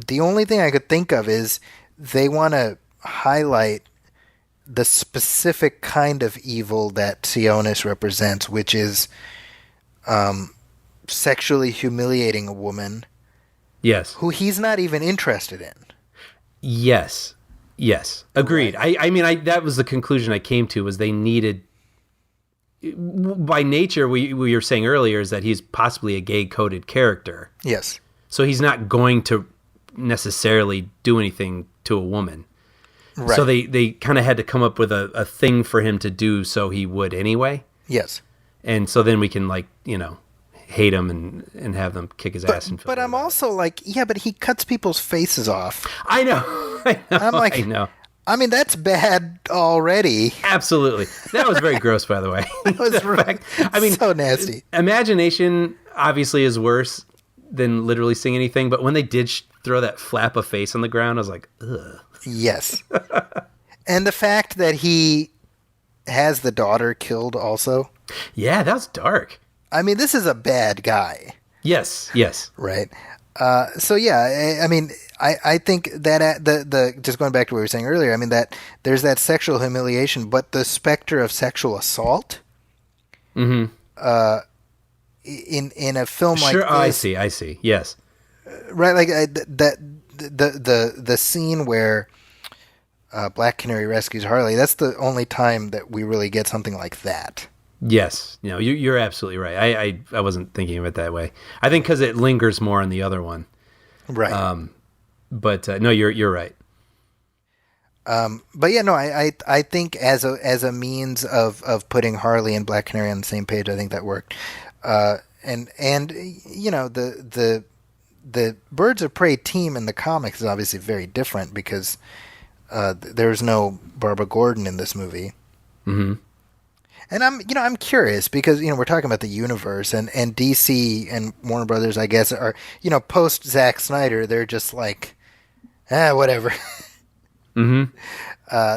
The only thing I could think of is they want to highlight the specific kind of evil that Sionis represents, which is sexually humiliating a woman. Yes. Who he's not even interested in. Yes. Yes. Agreed. Right. I mean, that was the conclusion I came to, was they needed, by nature, what you were saying earlier is that he's possibly a gay-coded character. Yes. So he's not going to necessarily do anything to a woman. Right. So they kind of had to come up with a thing for him to do so he would anyway. Yes. And so then we can, hate him and have them kick his ass. But I'm also like, yeah, but he cuts people's faces off. I know. I'm like, I know. I mean, that's bad already. Absolutely. That was very gross, by the way. That was so nasty. Imagination obviously is worse than literally seeing anything, but when they did throw that flap of face on the ground, I was like, ugh. Yes. And the fact that he has the daughter killed also. Yeah, that's dark. I mean, this is a bad guy. Yes, yes. Right. So yeah, I mean, I think that the just going back to what we were saying earlier, I mean that there's that sexual humiliation, but the specter of sexual assault. Mm-hmm. In a film like this, I see. Yes. Right, like the scene where Black Canary rescues Harley. That's the only time that we really get something like that. Yes, you're absolutely right. I wasn't thinking of it that way. I think because it lingers more on the other one, right? But no, you're right. But yeah, no, I think as a means of putting Harley and Black Canary on the same page, I think that worked. And the Birds of Prey team in the comics is obviously very different because there's no Barbara Gordon in this movie. Mm-hmm. And I'm curious because, we're talking about the universe and DC and Warner Brothers, I guess, are, post Zack Snyder, they're just like, whatever. Mm-hmm.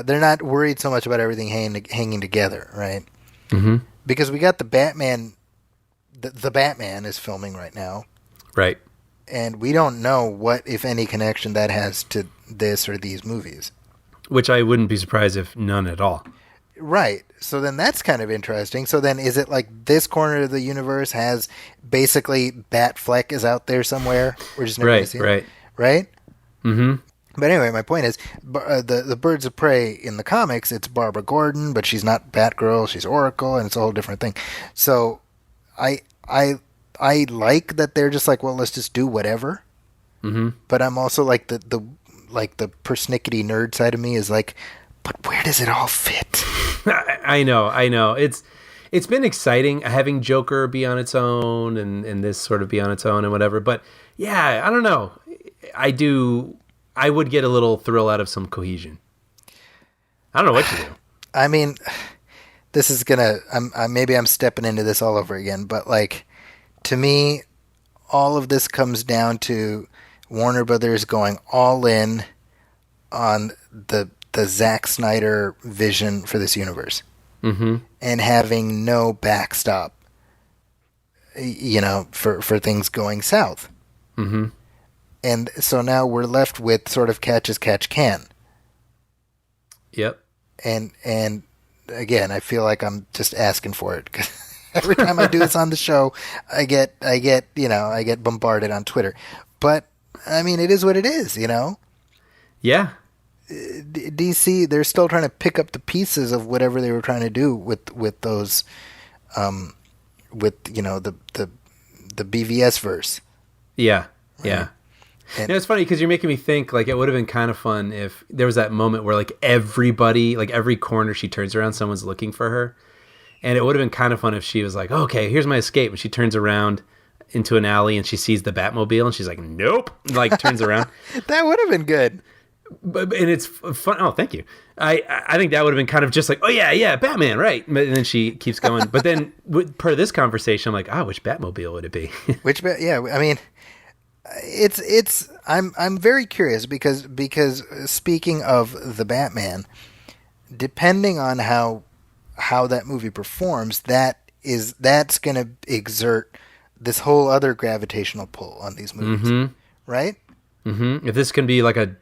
They're not worried so much about everything hanging together, right? Mm-hmm. Because we got the Batman, the Batman is filming right now. Right. And we don't know what, if any, connection that has to this or these movies. Which I wouldn't be surprised if none at all. Right. So then that's kind of interesting. So then is it like this corner of the universe has basically Batfleck is out there somewhere? We're just never going to see it. Right? Mm-hmm. But anyway, my point is the Birds of Prey in the comics, it's Barbara Gordon, but she's not Batgirl, she's Oracle, and it's a whole different thing. So I like that they're just like, well, let's just do whatever. Mm-hmm. But I'm also like the persnickety nerd side of me is like, but where does it all fit? I know. It's been exciting having Joker be on its own and this sort of be on its own and whatever. But yeah, I don't know. I would get a little thrill out of some cohesion. I don't know what to do. I mean, this is maybe I'm stepping into this all over again, but like, to me, all of this comes down to Warner Brothers going all in on the Zack Snyder vision for this universe, mm-hmm. and having no backstop for things going south. Mm-hmm. And so now we're left with sort of catch as catch can. Yep. And again, I feel like I'm just asking for it. Every time I do this on the show, I get bombarded on Twitter. But I mean, it is what it is, Yeah. DC, they're still trying to pick up the pieces of whatever they were trying to do with those, the BVS verse. Yeah. Right? Yeah. And it's funny because you're making me think like it would have been kind of fun if there was that moment where like everybody, like every corner she turns around, someone's looking for her. And it would have been kind of fun if she was like, okay, here's my escape. And she turns around into an alley and she sees the Batmobile and she's like, nope, like turns around. That would have been good. And it's fun. Oh, thank you. I think that would have been kind of just like, oh yeah, Batman, right? And then she keeps going. But then per this conversation, I'm like, which Batmobile would it be? Yeah, I mean, I'm very curious because speaking of the Batman, depending on how that movie performs, that's going to exert this whole other gravitational pull on these movies, right? Mm-hmm. If this can be like a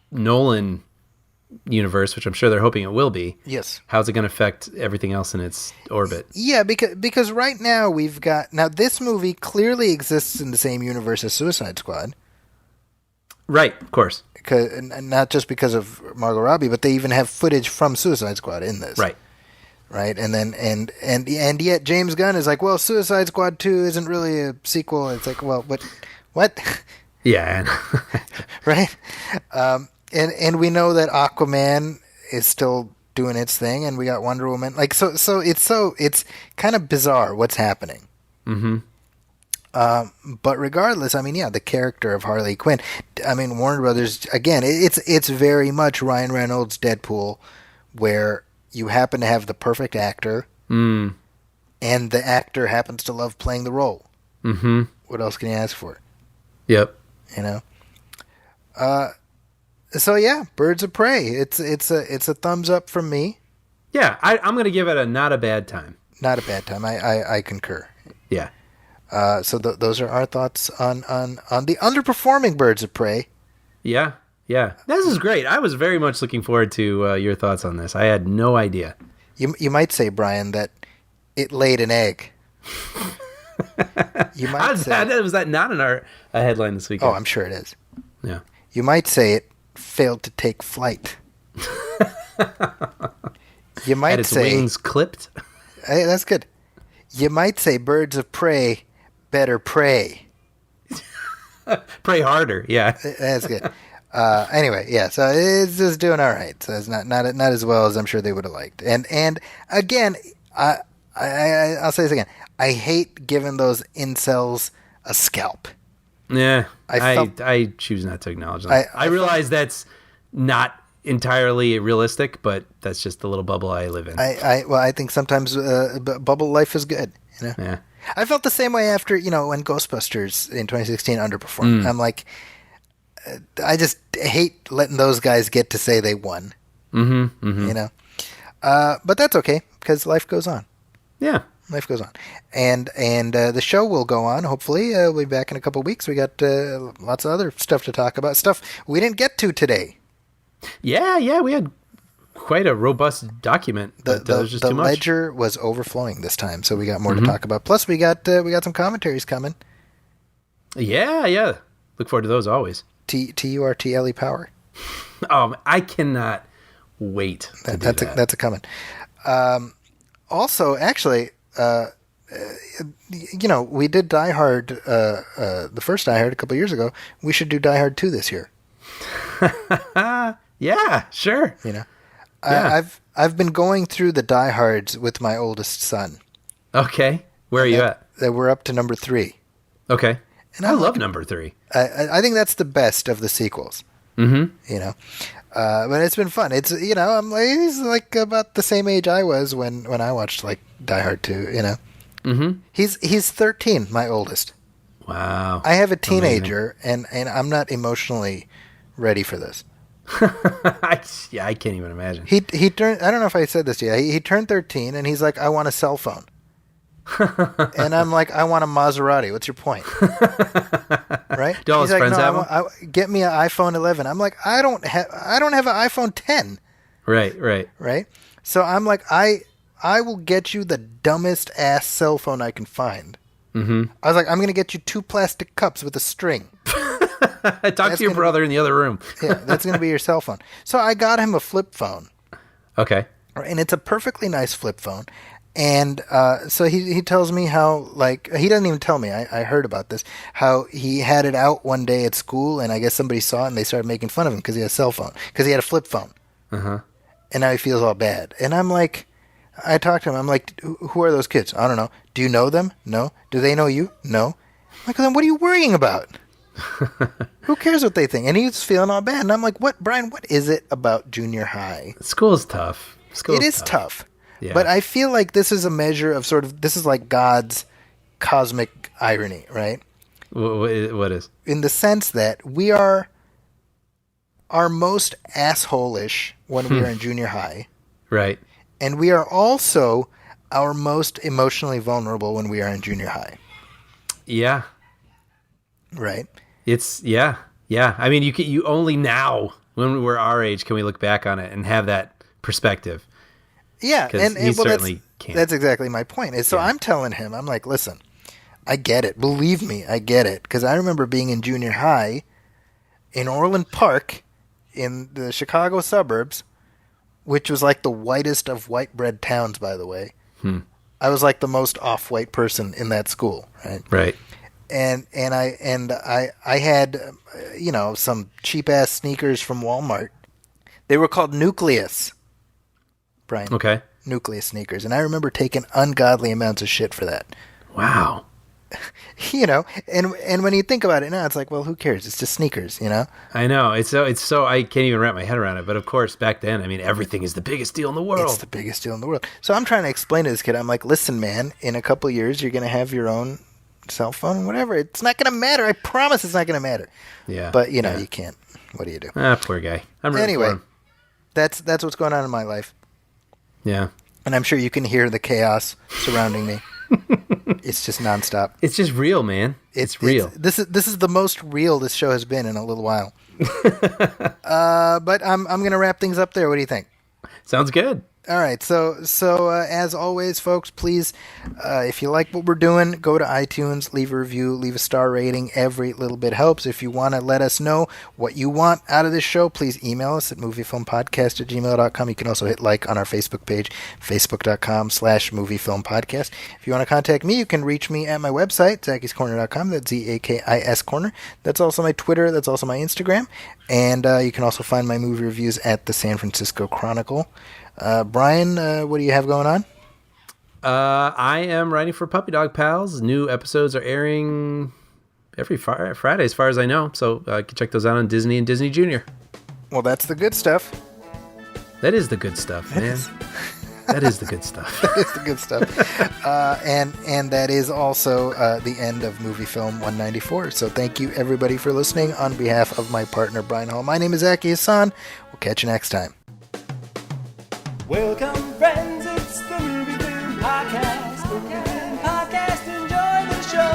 Nolan universe, which I'm sure they're hoping it will be, yes. How's it going to affect everything else in its orbit? Yeah, because right now this movie clearly exists in the same universe as Suicide Squad. Right, of course. Not just because of Margot Robbie, but they even have footage from Suicide Squad in this. Right, and then and yet James Gunn is like, well, Suicide Squad 2 isn't really a sequel. It's like, well, what? Yeah, right. And we know that Aquaman is still doing its thing, and we got Wonder Woman. Like so it's kind of bizarre what's happening. Mm-hmm. But regardless, I mean, yeah, the character of Harley Quinn. I mean, Warner Brothers again. It's very much Ryan Reynolds Deadpool, where you happen to have the perfect actor, and the actor happens to love playing the role. Mm-hmm. What else can you ask for? Yep. So yeah, Birds of Prey. It's a thumbs up from me. Yeah, I'm going to give it a not a bad time. Not a bad time. I concur. Yeah. So those are our thoughts on the underperforming Birds of Prey. Yeah. This is great. I was very much looking forward to your thoughts on this. I had no idea. You might say, Brian, that it laid an egg. You might say, was that not in our headline this week? Oh, I'm sure it is. Yeah. You might say it failed to take flight. You might Had its say wings clipped. Hey, that's good. You might say Birds of Prey better pray. Pray harder. Yeah. That's good. Anyway, yeah. So it's just doing all right. So it's not as well as I'm sure they would have liked. And again, I'll say this again. I hate giving those incels a scalp. Yeah, I choose not to acknowledge that. I realize that's not entirely realistic, but that's just the little bubble I live in. I think sometimes bubble life is good. Yeah. I felt the same way after when Ghostbusters in 2016 underperformed. I'm like, I just hate letting those guys get to say they won. Mm-hmm. But that's okay because life goes on. Yeah. Life goes on, and the show will go on. Hopefully, we'll be back in a couple of weeks. We got lots of other stuff to talk about. Stuff we didn't get to today. Yeah, we had quite a robust document. But that was just too much. The ledger was overflowing this time, so we got more to talk about. Plus, we got some commentaries coming. Yeah. Look forward to those always. TURTLE power. I cannot wait. That's a coming. Also, actually. We did Die Hard, the first Die Hard a couple years ago. We should do Die Hard 2 this year. Yeah, sure. I've been going through the Die Hards with my oldest son. Okay. Where are you at? We're up to number 3. Okay. And I love number 3. I think that's the best of the sequels. Mm-hmm. But it's been fun. It's he's like about the same age I was when I watched like Die Hard 2. Mm-hmm. He's 13, my oldest. Wow. I have a teenager, and I'm not emotionally ready for this. I can't even imagine. He turned. I don't know if I said this yet. He turned 13, and he's like, I want a cell phone. And I'm like, I want a Maserati. What's your point? Right? Do all his He's like, friends no, have them? get me an iPhone 11. I'm like, I don't have an iPhone 10. Right. Right? So I'm like, I will get you the dumbest ass cell phone I can find. Mm-hmm. I was like, I'm going to get you 2 plastic cups with a string. Talk to your brother in the other room. Yeah, that's going to be your cell phone. So I got him a flip phone. Okay. And it's a perfectly nice flip phone. And so he tells me how, like, he doesn't even tell me. I heard about this. How he had it out one day at school, and I guess somebody saw it, and they started making fun of him because he had a cell phone. Because he had a flip phone. Uh-huh. And now he feels all bad. And I'm like, I talked to him. I'm like, who are those kids? I don't know. Do you know them? No. Do they know you? No. I'm like, then what are you worrying about? Who cares what they think? And he's feeling all bad. And I'm like, what, Brian, what is it about junior high? School's tough. It is tough. Yeah. But I feel like this is a measure of this is like God's cosmic irony, right? What is? In the sense that we are our most asshole-ish when we are in junior high. Right. And we are also our most emotionally vulnerable when we are in junior high. Yeah. Right? Yeah. I mean, you only now, when we're our age, can we look back on it and have that perspective. Yeah, and he certainly can't. That's exactly my point. So I'm telling him, I'm like, listen, I get it. Believe me, I get it. Because I remember being in junior high in Orland Park in the Chicago suburbs, which was like the whitest of white bread towns, by the way. I was like the most off-white person in that school, right? Right. And I had, some cheap-ass sneakers from Walmart. They were called Nucleus, Brian. Okay. Nucleus sneakers. And I remember taking ungodly amounts of shit for that. Wow. And when you think about it now, it's like, well, who cares? It's just sneakers, I know. It's so I can't even wrap my head around it. But of course, back then, I mean, everything is the biggest deal in the world. It's the biggest deal in the world. So I'm trying to explain to this kid, I'm like, listen, man, in a couple of years, you're going to have your own cell phone, whatever. It's not going to matter. I promise it's not going to matter. Yeah. But, you can't. What do you do? Poor guy. I'm rooting Anyway, for him. that's what's going on in my life. Yeah. And I'm sure you can hear the chaos surrounding me. It's just nonstop. It's just real, man. It's real. This is the most real this show has been in a little while. But I'm going to wrap things up there. What do you think? Sounds good. All right. So as always, folks, please, if you like what we're doing, go to iTunes, leave a review, leave a star rating. Every little bit helps. If you want to let us know what you want out of this show, please email us at moviefilmpodcast@gmail.com. You can also hit like on our Facebook page, facebook.com/moviefilmpodcast. If you want to contact me, you can reach me at my website, ZackisCorner.com. That's ZAKIS Corner. That's also my Twitter. That's also my Instagram. And you can also find my movie reviews at the San Francisco Chronicle. Brian, what do you have going on? I am writing for Puppy Dog Pals. New episodes are airing every Friday, as far as I know. So you can check those out on Disney and Disney Junior. Well, that's the good stuff. That is the good stuff, man. That is the good stuff. That is the good stuff. And that is also the end of Movie Film 194. So thank you, everybody, for listening. On behalf of my partner, Brian Hall, my name is Zaki Hassan. We'll catch you next time. Welcome, friends, it's the Movie Film Podcast. Movie Film Podcast, enjoy the show.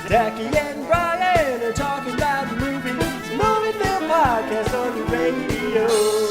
Zachy and Brian are talking about movies. Movie Film Podcast on the radio.